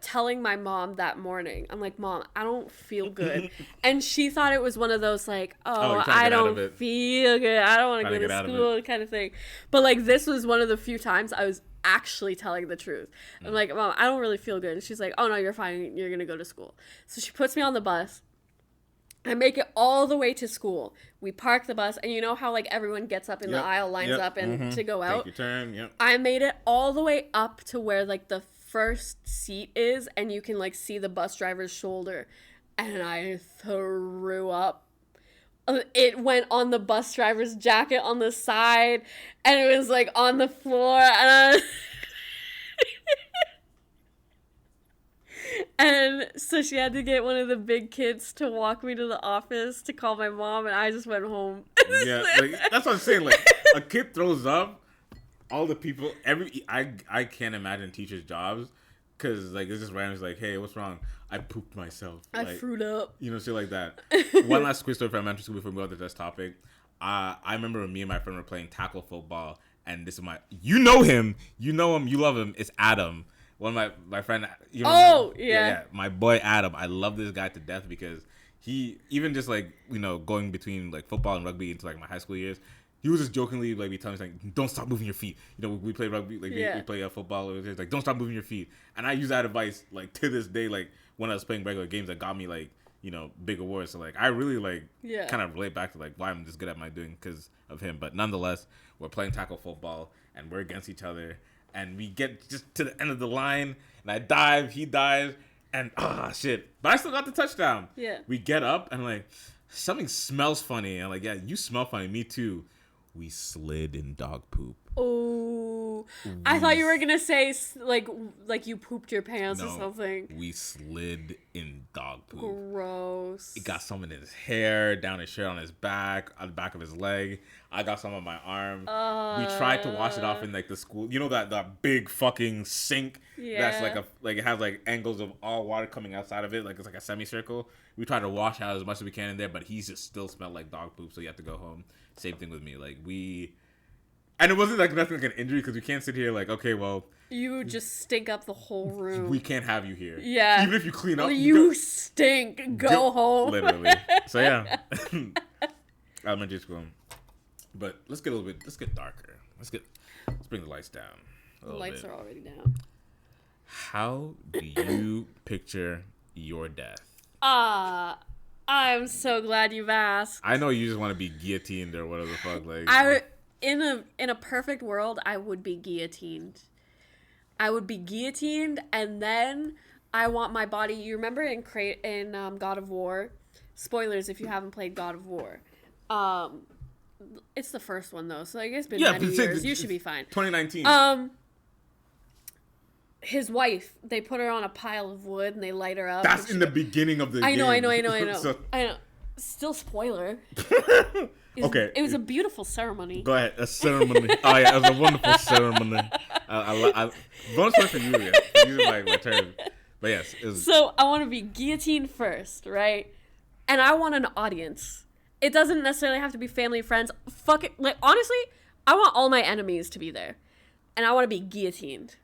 telling my mom that morning. I'm like, Mom, I don't feel good. And she thought it was one of those like, you're trying to I get out of don't it. feel good. I don't want to Trying to go get to out of school kind of thing. But like this was one of the few times I was actually telling the truth. I'm like, Mom, I don't really feel good. And she's like, oh no, you're fine. You're going to go to school. So she puts me on the bus. I make it all the way to school. We park the bus, and you know how like everyone gets up in the aisle, lines up, and to go out. Take your turn. Yep. I made it all the way up to where like the first seat is, and you can like see the bus driver's shoulder, and I threw up. It went on the bus driver's jacket on the side, and it was like on the floor, and and so she had to get one of the big kids to walk me to the office to call my mom, and I just went home. Yeah, like, that's what I'm saying. Like, a kid throws up, all the people, I can't imagine teachers' jobs, because like it's just random. It's like, hey, what's wrong? I pooped myself. I like, frued up. You know, shit like that. One last quick story from elementary school before we go on to this topic. I remember me and my friend were playing tackle football, and this is you know him, you love him. It's Adam. One of my friend. Yeah. My boy Adam. I love this guy to death because he, even just like, you know, going between like football and rugby into like my high school years, he was just jokingly like be telling me like, don't stop moving your feet. You know, we play rugby, like we play football. It was like, don't stop moving your feet. And I use that advice like to this day, like when I was playing regular games that got me like, you know, big awards. So like I really like kind of relate back to like why I'm just good at my doing because of him. But nonetheless, we're playing tackle football and we're against each other. And we get just to the end of the line, and I dive, he dives, and shit. But I still got the touchdown. Yeah. We get up, and like, something smells funny. And I'm like, yeah, you smell funny. Me too. We slid in dog poop. Oh, I thought you were gonna say like you pooped your pants or something. We slid in dog poop. Gross. It got some in his hair, down his shirt, on his back, on the back of his leg. I got some on my arm. We tried to wash it off in like the school. You know that big fucking sink that's like it has like angles of all water coming outside of it, like it's like a semicircle. We tried to wash out as much as we can in there, but he's just still smelled like dog poop, so you have to go home. Same thing with me. Like and it wasn't like nothing like an injury because we can't sit here like, okay, well, you just stink up the whole room. We can't have you here. Yeah. Even if you clean up, you stink. Go home. Literally. So yeah, elementary school. But let's get darker. Let's bring the lights down. The lights are already down. How do you picture your death? I'm so glad you've asked. I know you just want to be guillotined or whatever the fuck. Like, in a perfect world, I would be guillotined. I would be guillotined, and then I want my body. You remember in God of War? Spoilers if you haven't played God of War. It's the first one though, so I guess it's been many years. You should be fine. 2019. His wife, they put her on a pile of wood and they light her up. That's in the beginning of the game. I know. So, I know. Still spoiler. Okay. It was a beautiful ceremony. Go ahead. A ceremony. Oh yeah, it was a wonderful ceremony. Bonus point for you, yeah. You like my turn. But yes. So I want to be guillotined first, right? And I want an audience. It doesn't necessarily have to be family, friends. Fuck it. Like, honestly, I want all my enemies to be there. And I want to be guillotined.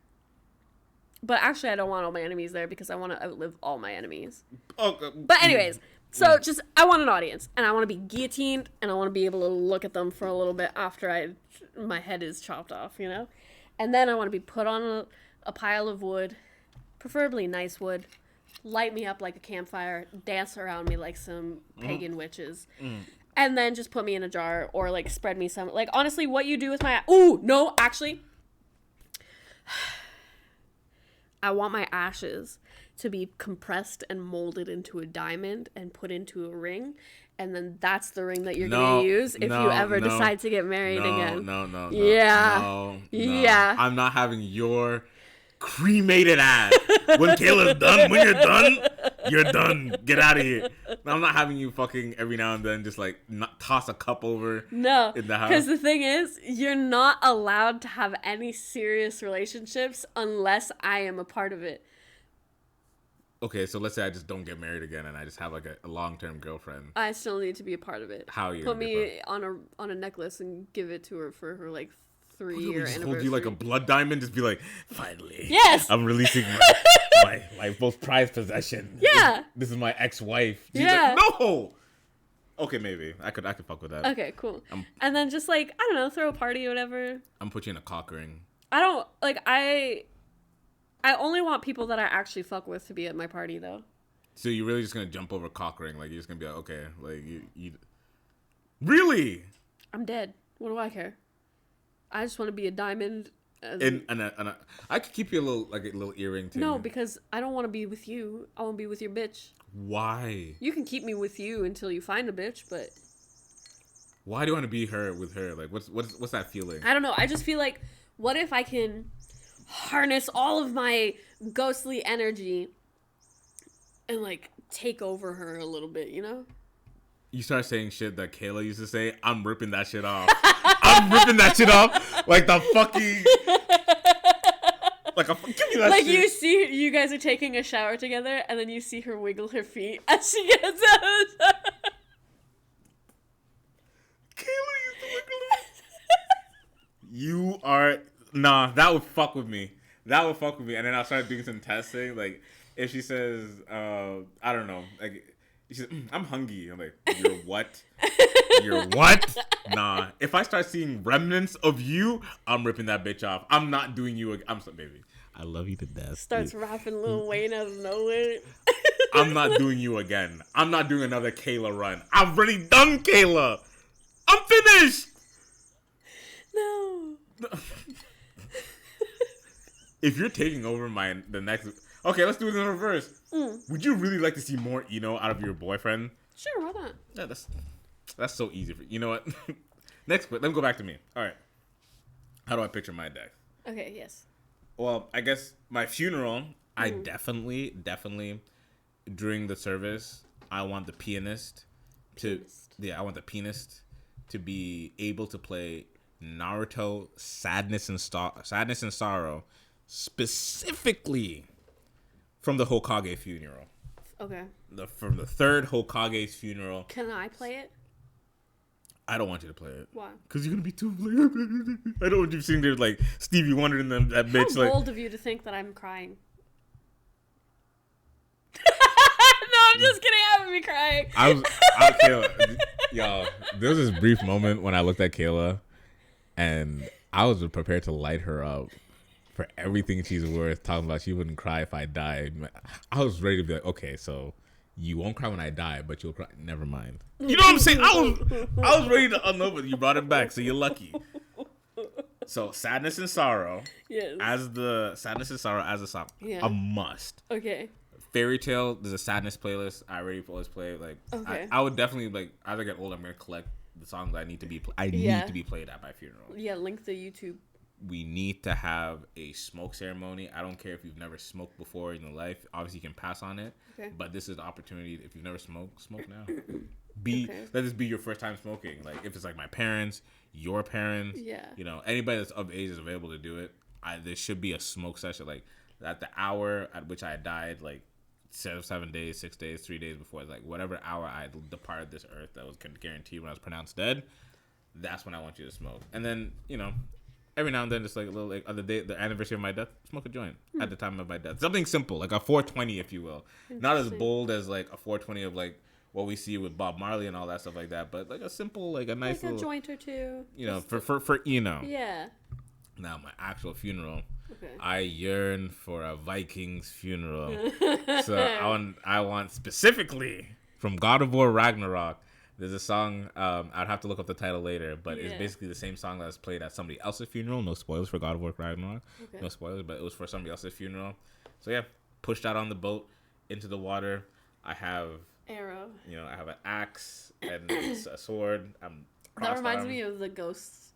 But actually, I don't want all my enemies there because I want to outlive all my enemies. Oh, But anyways, so just I want an audience, and I want to be guillotined, and I want to be able to look at them for a little bit after my head is chopped off, you know? And then I want to be put on a pile of wood, preferably nice wood, light me up like a campfire, dance around me like some pagan witches, and then just put me in a jar or like spread me some, like honestly, what you do with my, ooh, no, actually, I want my ashes to be compressed and molded into a diamond and put into a ring. And then that's the ring that you're going to use if you ever decide to get married again. No. Yeah. Yeah. I'm not having your cremated ass. When Kayla's done, when you're done. Get out of here. I'm not having you fucking every now and then just like not toss a cup over in the house. Because the thing is, you're not allowed to have any serious relationships unless I am a part of it. Okay, so let's say I just don't get married again and I just have like a long-term girlfriend. I still need to be a part of it. How are you? Put me on a necklace and give it to her for her like 3-year anniversary. Hold you like a blood diamond, just be like, finally, yes, I'm releasing my most prized possession. Yeah, this is my ex-wife. She's yeah, like, no. Okay, maybe I could fuck with that. Okay, cool. And then just like I don't know, throw a party or whatever. I'm put you in a cock ring. I don't like I only want people that I actually fuck with to be at my party, though. So you're really just gonna jump over cock ring? Like you're just gonna be like, okay, like you really? I'm dead. What do I care? I just want to be a diamond. And I could keep you a little earring too. No, because I don't want to be with you. I want to be with your bitch. Why? You can keep me with you until you find a bitch, but why do you want to be with her? Like what's that feeling? I don't know. I just feel like, what if I can harness all of my ghostly energy and like take over her a little bit, you know? You start saying shit that Kayla used to say, I'm ripping that shit off. I'm ripping that shit off like the fucking give me that like shit. You see, you guys are taking a shower together and then you see her wiggle her feet as she gets out. Kayla used to wiggle her. You are that would fuck with me. That would fuck with me. And then I'll start doing some testing. Like, if she says, I don't know, like, she says, I'm hungry. I'm like, you're what? You're what? Nah. If I start seeing remnants of you, I'm ripping that bitch off. I'm not doing you. I'm so, baby. I love you to death. Starts rapping Lil Wayne out of nowhere. I'm not doing you again. I'm not doing another Kayla run. I've already done Kayla. I'm finished. No. If you're taking over the next... Okay, let's do it in reverse. Would you really like to see more Eno out of your boyfriend? Sure, why not? Yeah, that's so easy for you. You know what? Next, let me go back to me. All right. How do I picture my death? Okay, yes. Well, I guess my funeral, I definitely, during the service, I want the pianist to be able to play Naruto Sadness and Sorrow, specifically from the Hokage funeral. Okay. From the third Hokage's funeral. Can I play it? I don't want you to play it. Why? Because you're gonna be too. I don't want you sitting there like Stevie Wonder and them that bitch. How like, bold of you to think that I'm crying. No, I'm just kidding. I would be crying. Kayla, y'all. There was this brief moment when I looked at Kayla, and I was prepared to light her up for everything she's worth. Talking about she wouldn't cry if I died. I was ready to be like, okay, so you won't cry when I die, but you'll cry. Never mind. You know what I'm saying? I was ready to unload, but you brought it back, so you're lucky. So Sadness and Sorrow, yes, as the Sadness and Sorrow as a song, yeah, a must. Okay. Fairy Tale, there's a sadness playlist. I already always play. Like, okay. I would definitely like as I get older, I'm gonna collect the songs I need to be. Need to be played at my funeral. Yeah, link the YouTube. We need to have a smoke ceremony. I don't care if you've never smoked before in your life. Obviously, you can pass on it. Okay. But this is the opportunity. If you've never smoked, smoke now. Let this be your first time smoking. Like if it's like my parents, your parents, you know, anybody that's of age is available to do it. There should be a smoke session like at the hour at which I died, like 7 days, 6 days, 3 days before, like whatever hour I departed this earth that was guaranteed when I was pronounced dead. That's when I want you to smoke. And then, you know, every now and then, just like a little, like on the anniversary of my death, smoke a joint at the time of my death. Something simple, like a 420, if you will. Not as bold as like a 420 of like what we see with Bob Marley and all that stuff like that, but like a simple, like a nice like little a joint or two. You know, for you know. Yeah. Now my actual funeral. Okay. I yearn for a Viking's funeral. So I want specifically from God of War Ragnarok. There's a song, I'd have to look up the title later, but it's basically the same song that was played at somebody else's funeral. No spoilers for God of War Ragnarok. Okay. No spoilers, but it was for somebody else's funeral. So yeah, pushed out on the boat into the water. I have arrow. You know, I have an axe and a sword. That reminds me of the Ghosts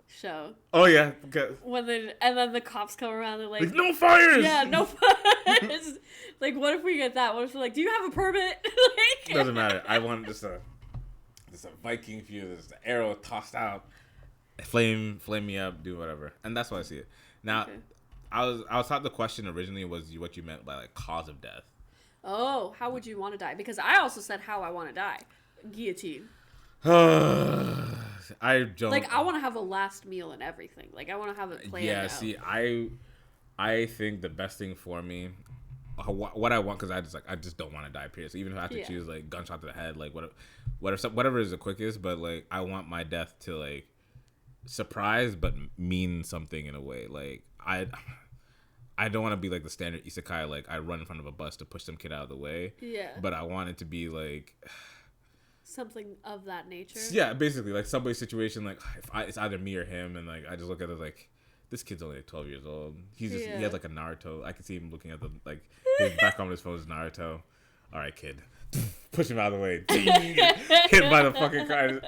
show. Oh yeah, and then the cops come around and like no fires. Yeah, no fires. Like, what if we get that? What if we're like, do you have a permit? Like, doesn't matter. I want just a Viking view. Just an arrow tossed out, flame me up, do whatever, and that's why I see it. Now, I was thought the question originally was what you meant by like cause of death. Oh, how would you want to die? Because I also said how I want to die. Guillotine. I don't like. I want to have a last meal and everything. Like, I want to have it planned out. See, I think the best thing for me, what I want, because I just don't want to die. Period. So even if I have to choose like gunshot to the head, like whatever is the quickest, but like I want my death to like surprise but mean something in a way. Like I don't want to be like the standard isekai, like I run in front of a bus to push some kid out of the way. Yeah. But I want it to be like something of that nature. Yeah, basically like Subway situation. Like it's either me or him, and like I just look at it like this kid's only like 12 years old. He has like a Naruto. I can see him looking at the like his back on his phone is Naruto. All right, kid, push him out of the way. Hit by the fucking car.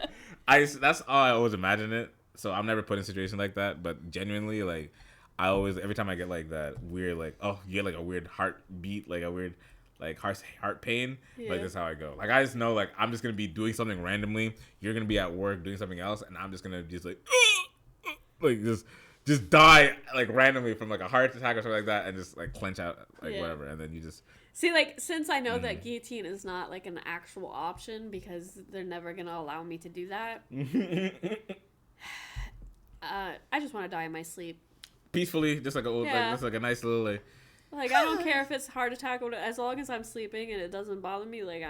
That's all I always imagine it. So I'm never put in a situation like that. But genuinely, like I always, every time I get like that weird, like, oh, you get like a weird heartbeat, like a weird, like heart pain. Yeah. Like that's how I go. Like I just know, like I'm just gonna be doing something randomly. You're gonna be at work doing something else, and I'm just gonna just like just die like randomly from like a heart attack or something like that, and just like clench out like whatever, and then you just see, like, since I know that guillotine is not like an actual option because they're never gonna allow me to do that. I just want to die in my sleep. Peacefully, just like a nice little like I don't care if it's heart attack or as long as I'm sleeping and it doesn't bother me. Like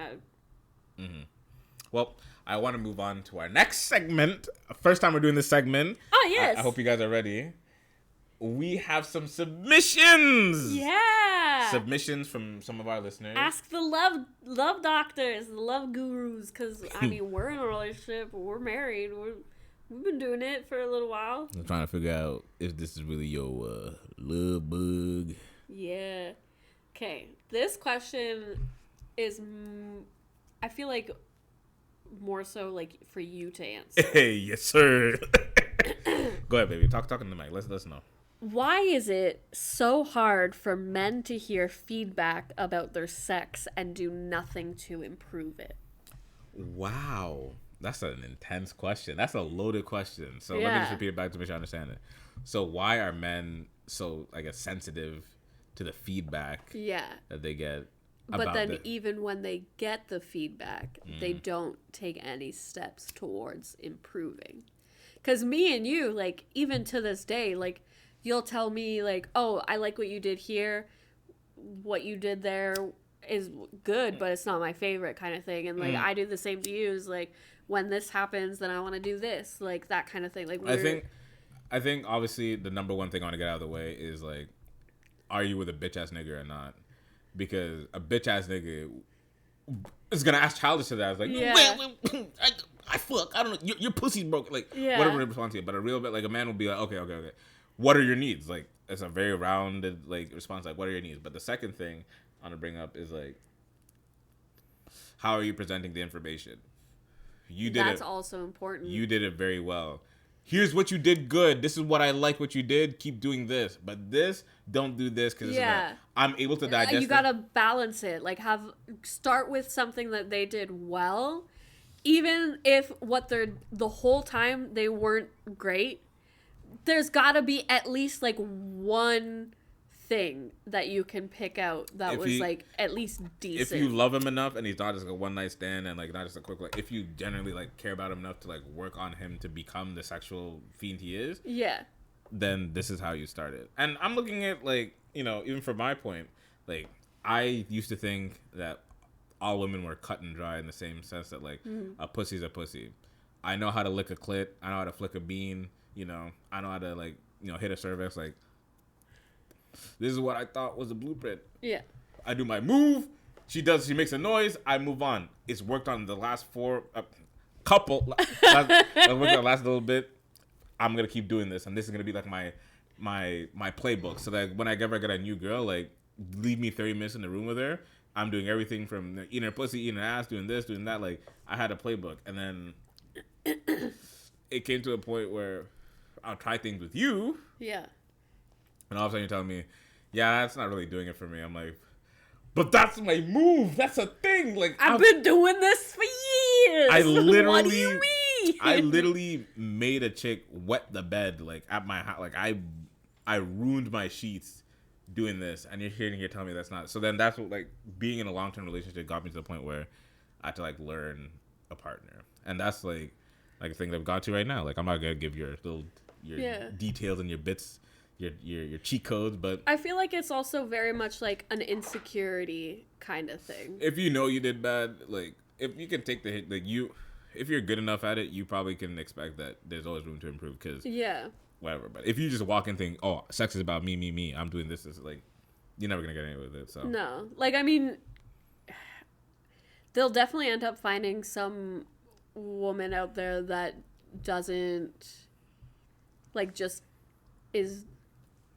Well, I want to move on to our next segment. First time we're doing this segment. Oh yes. I hope you guys are ready. We have some submissions. Yeah. Submissions from some of our listeners. Ask the love doctors, the love gurus, because I mean we're in a relationship, we're married, we've been doing it for a little while. I'm trying to figure out if this is really your love bug. Yeah. Okay. This question is, I feel like, more so like for you to answer. Hey, yes, sir. Go ahead, baby. Talk in the mic. Let's know. Why is it so hard for men to hear feedback about their sex and do nothing to improve it? Wow. That's an intense question. That's a loaded question. So let me just repeat it back to make sure I understand it. So why are men so, I guess, sensitive to the feedback that they get? But then even when they get the feedback, they don't take any steps towards improving. Because me and you, like, even to this day, like, you'll tell me, like, oh, I like what you did here. What you did there is good, but it's not my favorite kind of thing. And, like, I do the same to you. Is like, when this happens, then I want to do this. Like, that kind of thing. Like, I think, obviously, the number one thing I want to get out of the way is, like, are you with a bitch-ass nigga or not? Because a bitch-ass nigga is going to ask childish to that. It's like, I fuck. I don't know. Your pussy's broke. Like, whatever they respond to it. But a real bit, like, a man will be like, okay. What are your needs? Like, it's a very rounded, like, response. Like, what are your needs? But the second thing I want to bring up is, like, how are you presenting the information? That's also important. You did it very well. Here's what you did good. This is what I like what you did. Keep doing this. But this, don't do this because I'm able to digest it. You got to balance it. Like, start with something that they did well. Even if the whole time they weren't great, there's got to be at least, like, one thing that you can pick out that like, at least decent. If you love him enough and he's not just a one-night stand and, like, not just a quick, like, if you generally, like, care about him enough to, like, work on him to become the sexual fiend he is. Yeah. then this is how you start it. And I'm looking at, like, even from my point, like, I used to think that all women were cut and dry in the same sense that, like, a pussy's a pussy. I know how to lick a clit. I know how to flick a bean. I know how to, like, hit a cervix. Like, this is what I thought was a blueprint. Yeah. I do my move. She makes a noise. I move on. It's worked on the last last little bit. I'm gonna keep doing this, and this is gonna be like my playbook. So that when I ever get a new girl, like, leave me 30 minutes in the room with her. I'm doing everything from eating her pussy, eating her ass, doing this, doing that. Like, I had a playbook, and then it came to a point where I'll try things with you. Yeah. And all of a sudden you're telling me, yeah, that's not really doing it for me. I'm like, but that's my move. That's a thing. Like, I've been doing this for years. What do you mean? I literally made a chick wet the bed, like, at my house. Like, I ruined my sheets doing this, and you're telling me that's not. So then that's what, like, being in a long-term relationship got me to the point where I had to, like, learn a partner. And that's like a thing that I've got to right now. Like, I'm not gonna give your details and your bits, your cheat codes, but I feel like it's also very much like an insecurity kind of thing. If you know you did bad, like, if you can take the hit, like, if you're good enough at it, you probably can expect that there's always room to improve. Cause whatever. But if you just walk and think, oh, sex is about me, I'm doing this, like, you're never gonna get anywhere with it. So no, like, I mean, they'll definitely end up finding some woman out there that doesn't, like, just is,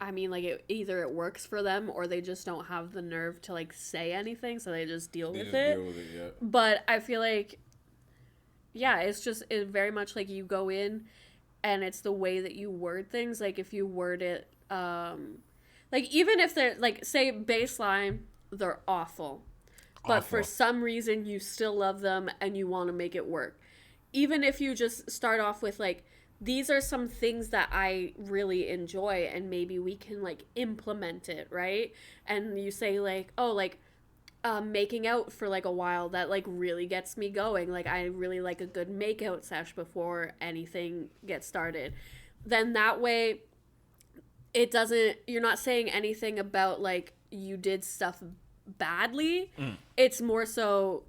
I mean, like, either it works for them or they just don't have the nerve to, like, say anything, so they just deal with it. Yeah. But I feel like, yeah, it's very much like you go in and it's the way that you word things. Like, if you word it, like, even if they're, like, say baseline, they're awful. But for some reason you still love them and you want to make it work. Even if you just start off with, like, these are some things that I really enjoy and maybe we can, like, implement it, right? And you say, like, oh, like, making out for, like, a while, that, like, really gets me going. Like, I really like a good makeout sesh before anything gets started. Then that way you're not saying anything about, like, you did stuff badly. It's more so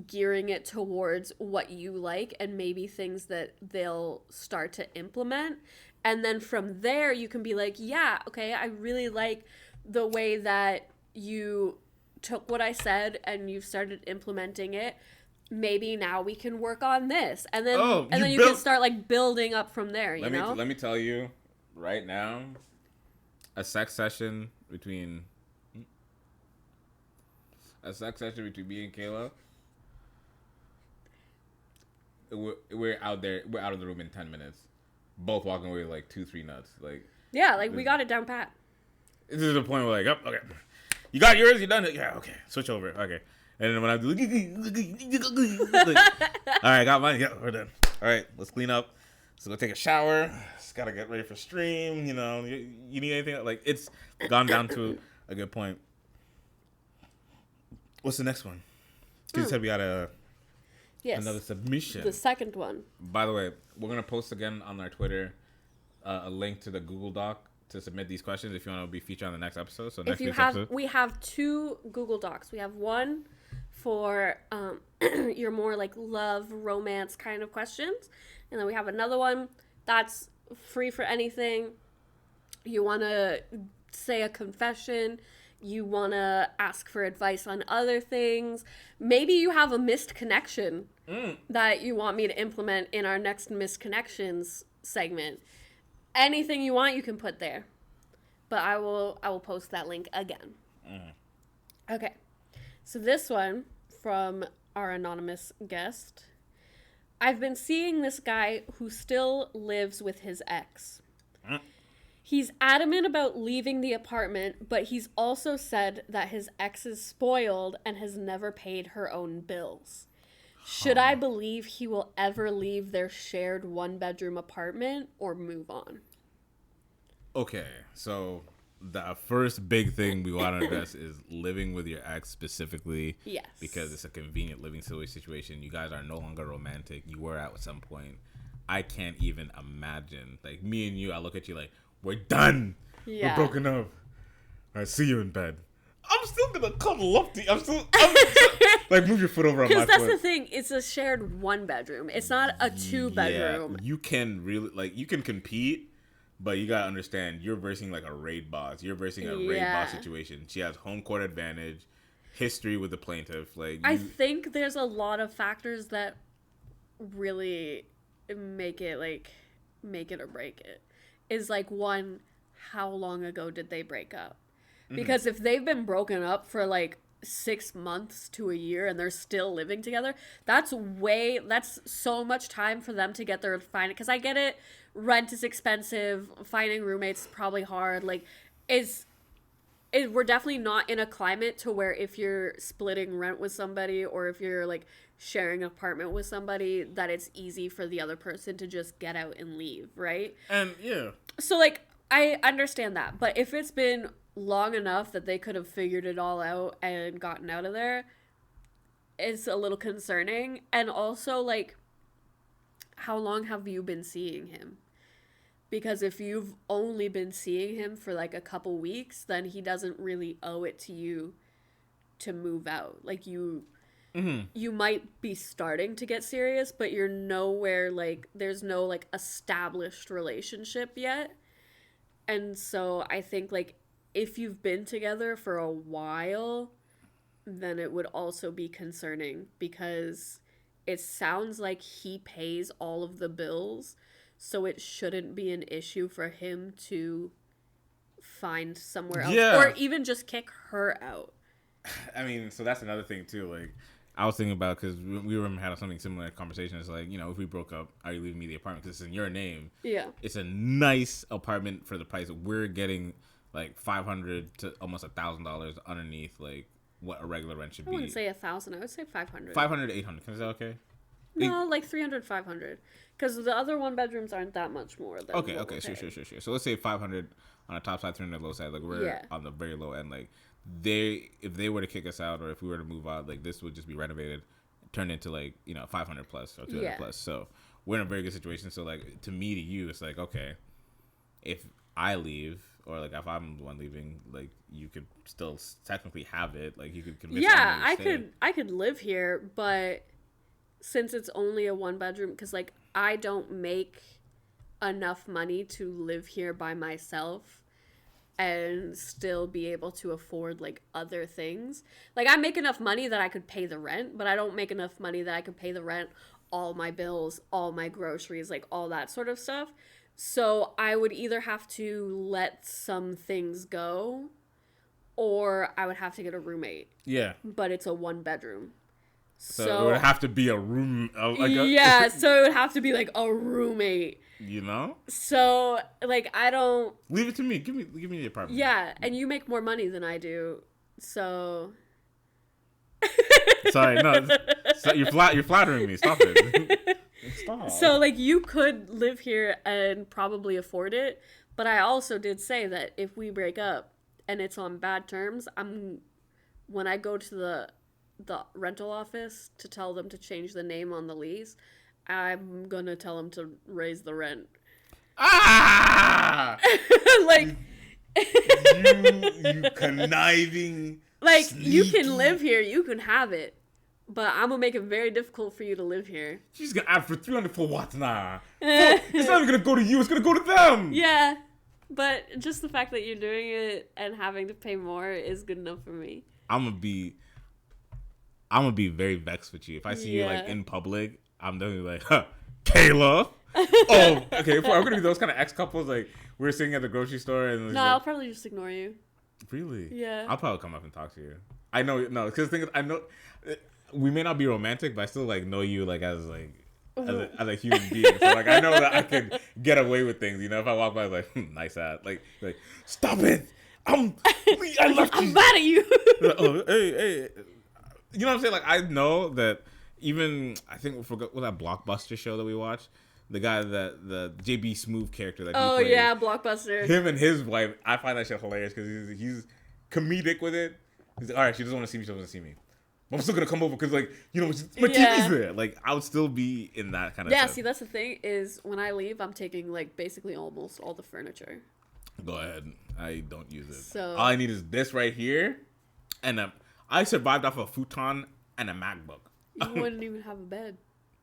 gearing it towards what you like and maybe things that they'll start to implement. And then from there you can be like, yeah, okay, I really like the way that you took what I said and you've started implementing it. Maybe now we can work on this. And then you can start, like, building up from there, you know? Let me tell you right now, a sex session between me and Kayla, we're out of the room in 10 minutes, both walking away with, like, 2-3 nuts. Like, yeah, like, we got it down pat. This is the point where, like, oh, okay, you got yours, you done it, yeah, okay, switch over, okay. And then when I do, like, all right, got mine, yeah, we're done. All right, let's clean up. Let's go take a shower. Just gotta get ready for stream. You need anything? Like, it's gone down to a good point. What's the next one? Because you said we got another submission. The second one. By the way, we're going to post again on our Twitter a link to the Google Doc to submit these questions if you want to be featured on the next episode. So we have 2 Google Docs. We have one for your more, like, love, romance kind of questions. And then we have another one that's free for anything. You want to say a confession. You want to ask for advice on other things. Maybe you have a missed connection that you want me to implement in our next Missed Connections segment. Anything you want, you can put there. But I will post that link again. Okay. So this one from our anonymous guest. I've been seeing this guy who still lives with his ex. He's adamant about leaving the apartment, but he's also said that his ex is spoiled and has never paid her own bills. Should I believe he will ever leave their shared 1-bedroom apartment or move on? Okay, so the first big thing we want to address is living with your ex specifically. Yes. Because it's a convenient living situation. You guys are no longer romantic. You were at some point. I can't even imagine. Like, me and you, I look at you like, we're done. Yeah. We're broken up. I see you in bed. I'm still gonna cuddle up to you. Like, move your foot over on my foot. Because that's the thing. It's a shared 1 bedroom. It's not a 2 bedroom. You can really, like, you can compete, but you gotta understand, you're versing like a raid boss. You're versing a raid boss situation. She has home court advantage, history with the plaintiff. Like, I think there's a lot of factors that really make it or break it. Is like, one, how long ago did they break up? Because if they've been broken up for like 6 months to a year and they're still living together, that's so much time for them to get their finding. Because I get it, rent is expensive, finding roommates is probably hard. Like, we're definitely not in a climate to where if you're splitting rent with somebody or if you're like sharing an apartment with somebody, that it's easy for the other person to just get out and leave, right? And yeah. So like, I understand that, but if it's been long enough that they could have figured it all out and gotten out of there, it's a little concerning. And also, like, how long have you been seeing him? Because if you've only been seeing him for like a couple weeks, then he doesn't really owe it to you to move out. Like, you might be starting to get serious, but you're nowhere, like, there's no like established relationship yet. And so I think, like, if you've been together for a while, then it would also be concerning because it sounds like he pays all of the bills, so it shouldn't be an issue for him to find somewhere else or even just kick her out. I mean, so that's another thing too. Like, I was thinking about, because we were having something similar conversation. It's like, you know, if we broke up, are you leaving me the apartment? Because it's in your name. Yeah. It's a nice apartment for the price. We're getting like $500 to almost $1,000 underneath like what a regular rent should be. I wouldn't say 1,000. I would say 500. 500 to 800. Is that okay? No, like 300, 500. Because the other 1 bedrooms aren't that much more than Okay, sure. So let's say 500 on the top side, 300 on the low side. Like, we're on the very low end. Like, if they were to kick us out, or if we were to move out, like, this would just be renovated, turned into like, you know, 500 plus or 200 plus. So we're in a very good situation. So like, to me, to you, it's like, okay, if I leave, or like if I'm the one leaving, like, you could still technically have it. Like, you could convince I could live here, but since it's only a 1 bedroom, because like, I don't make enough money to live here by myself and still be able to afford like other things. Like, I make enough money that I could pay the rent, but I don't make enough money that I could pay the rent, all my bills, all my groceries, like all that sort of stuff. So I would either have to let some things go, or I would have to get a roommate. Yeah. But it's a 1 bedroom. So it would have to be a room. So it would have to be like a roommate. You know? So like, I don't. Leave it to me. Give me the apartment. Yeah, and you make more money than I do, so. Sorry, no. So you're flattering me. Stop it. Stop. So like, you could live here and probably afford it, but I also did say that if we break up and it's on bad terms, when I go to the rental office to tell them to change the name on the lease, I'm gonna tell them to raise the rent. Ah! Like, you conniving. Like, sneaky. You can live here, you can have it, but I'm gonna make it very difficult for you to live here. She's gonna add for 300 for what? Nah. It's not even gonna go to you. It's gonna go to them. Yeah, but just the fact that you're doing it and having to pay more is good enough for me. I'm gonna be very vexed with you if I see you like in public. I'm definitely like, huh, Kayla. Oh, okay. We're gonna be those kind of ex couples. Like, we're sitting at the grocery store and no, I'll probably just ignore you. Really? Yeah. I'll probably come up and talk to you. I know, no, because the thing is, I know we may not be romantic, but I still like know you like as a human being. So like, I know that I could get away with things. You know, if I walk by, like, nice hat, like stop it. I left you. I'm mad at you. Oh, hey. You know what I'm saying? Like, I know that even, I think we forgot what that Blockbuster show that we watched. The guy that the JB Smoove character that he played. Oh yeah, Blockbuster. Him and his wife, I find that shit hilarious because he's comedic with it. He's like, all right, she doesn't want to see me, she doesn't want to see me. But I'm still gonna come over because, like, you know, my TV's there. Like, I would still be in that kind of. Yeah, see, that's the thing is when I leave, I'm taking like basically almost all the furniture. Go ahead. I don't use it. So all I need is this right here, and I survived off a futon and a MacBook. you wouldn't even have a bed.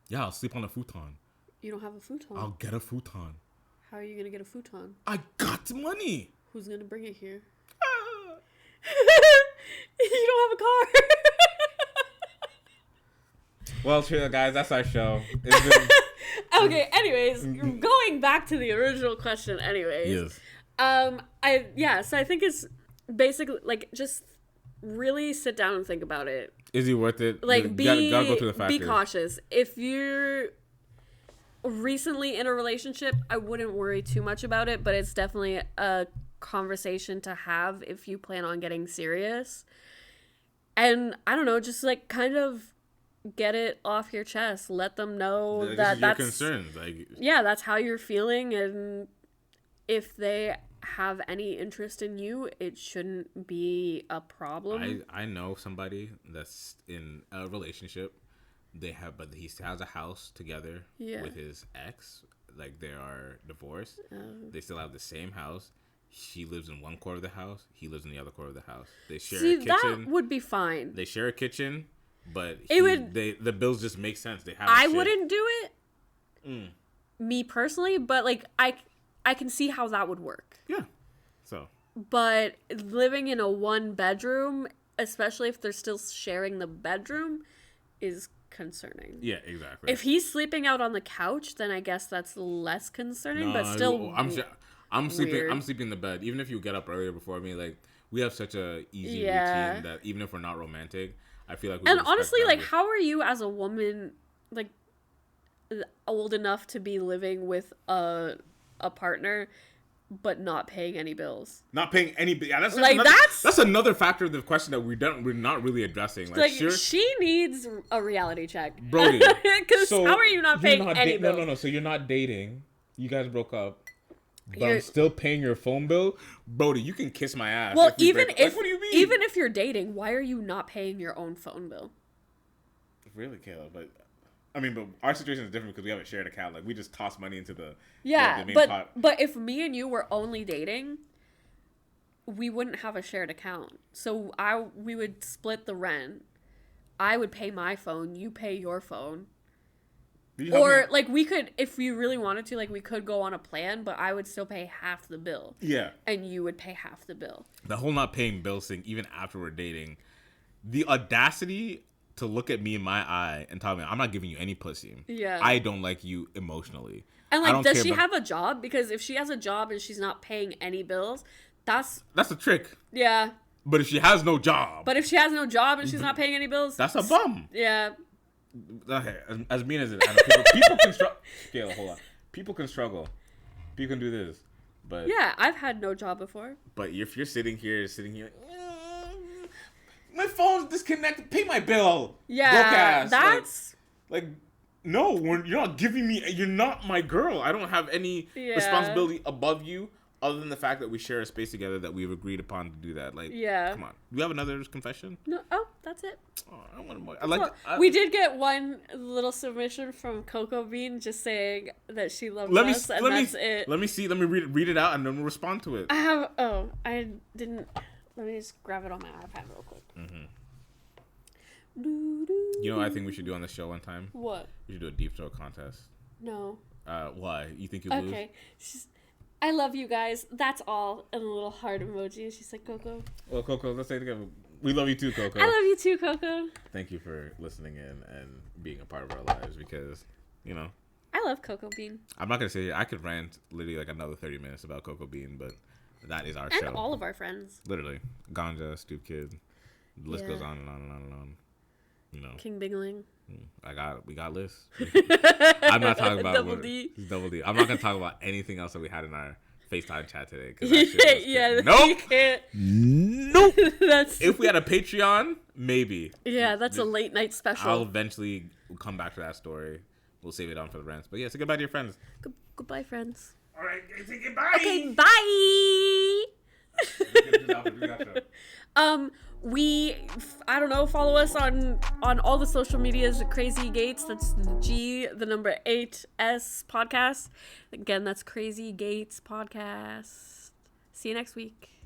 Yeah, I'll sleep on a futon. You don't have a futon. I'll get a futon. How are you gonna get a futon? I got money. Who's gonna bring it here? You don't have a car. Well, true, guys. That's our show. It's been... Okay. Anyways, going back to the original question. Anyways. Yes. So I think it's basically like just really sit down and think about it. Is he worth it? Like gotta go through the factors. Be cautious. If you're recently in a relationship, I wouldn't worry too much about it, but it's definitely a conversation to have if you plan on getting serious. And I don't know, just like kind of get it off your chest. Let them know that's your concerns. Like, yeah, that's how you're feeling, and if they have any interest in you, it shouldn't be a problem. I know somebody that's in a relationship. But he has a house together with his ex. Like, they are divorced. They still have the same house. She lives in one corner of the house. He lives in the other corner of the house. They share a kitchen. That would be fine. They share a kitchen, but the bills just make sense. They have. I wouldn't do it. Me personally, but like I can see how that would work. Yeah. So. But living in a one bedroom, especially if they're still sharing the bedroom, is concerning. Yeah, exactly. If he's sleeping out on the couch, then I guess that's less concerning, but still I'm sleeping in the bed. Even if you get up earlier before me, like, we have such a easy routine that even if we're not romantic, I feel like and honestly, like, how are you as a woman, like, old enough to be living with a partner but not paying any bills? Not paying any bills. Yeah, that's another factor of the question that we're not really addressing. Like she needs a reality check, Brody. Because how are you not paying any bills? No. So you're not dating. You guys broke up. But I'm still paying your phone bill, Brody. You can kiss my ass. Well, what do you mean? Even if you're dating, why are you not paying your own phone bill? Really, Kayla? But I mean, but our situation is different because we have a shared account. Like, we just toss money into the main pot. But if me and you were only dating, we wouldn't have a shared account. So we would split the rent. I would pay my phone. You pay your phone. Or, like, we could, if we really wanted to, like, we could go on a plan, but I would still pay half the bill. Yeah. And you would pay half the bill. The whole not paying bills thing, even after we're dating, the audacity to look at me in my eye and tell me, I'm not giving you any pussy. Yeah. I don't like you emotionally. And, like, does she have a job? Because if she has a job and she's not paying any bills, that's a trick. Yeah. But if she has no job. But if she has no job and she's not paying any bills. That's a bum. Yeah. Okay, as mean as it is, people can struggle. Kayla, hold on. People can struggle. People can do this, but yeah, I've had no job before. But if you're sitting here, my phone's disconnected. Pay my bill. Yeah, that's like no. You're not giving me. You're not my girl. I don't have any responsibility above you. Other than the fact that we share a space together that we've agreed upon to do that. Like, come on. Do you have another confession? No. Oh, that's it. Oh, I want more. We did get one little submission from Coco Bean just saying that she loves us, that's it. Let me see. Let me read it out, and then we'll respond to it. I didn't. Let me just grab it on my iPad real quick. Mm-hmm. You know what I think we should do on the show one time? What? We should do a deep throat contest. No. Why? You think you'll lose? Okay. I love you guys. That's all. And a little heart emoji. She's like, Coco. Well, Coco, let's say it together. We love you too, Coco. I love you too, Coco. Thank you for listening in and being a part of our lives because, you know. I love Coco Bean. I'm not going to say it. I could rant literally like another 30 minutes about Coco Bean, but that is our show. And all of our friends. Literally. Ganja, Stoop Kid. The list goes on and on and on and on. You know. King Bingling. We got lists. I'm not talking about Double D. Double D. I'm not gonna talk about anything else that we had in our FaceTime chat today. Nope. Nope. If we had a Patreon, maybe. Yeah, that's a late night special. I'll eventually come back to that story. We'll save it on for the rants. But yeah, say goodbye to your friends. Goodbye, friends. All right, say goodbye. Okay, bye. I don't know, follow us on all the social medias at Crazy Gates. That's G8S podcast. Again, that's Crazy Gates podcast. See you next week.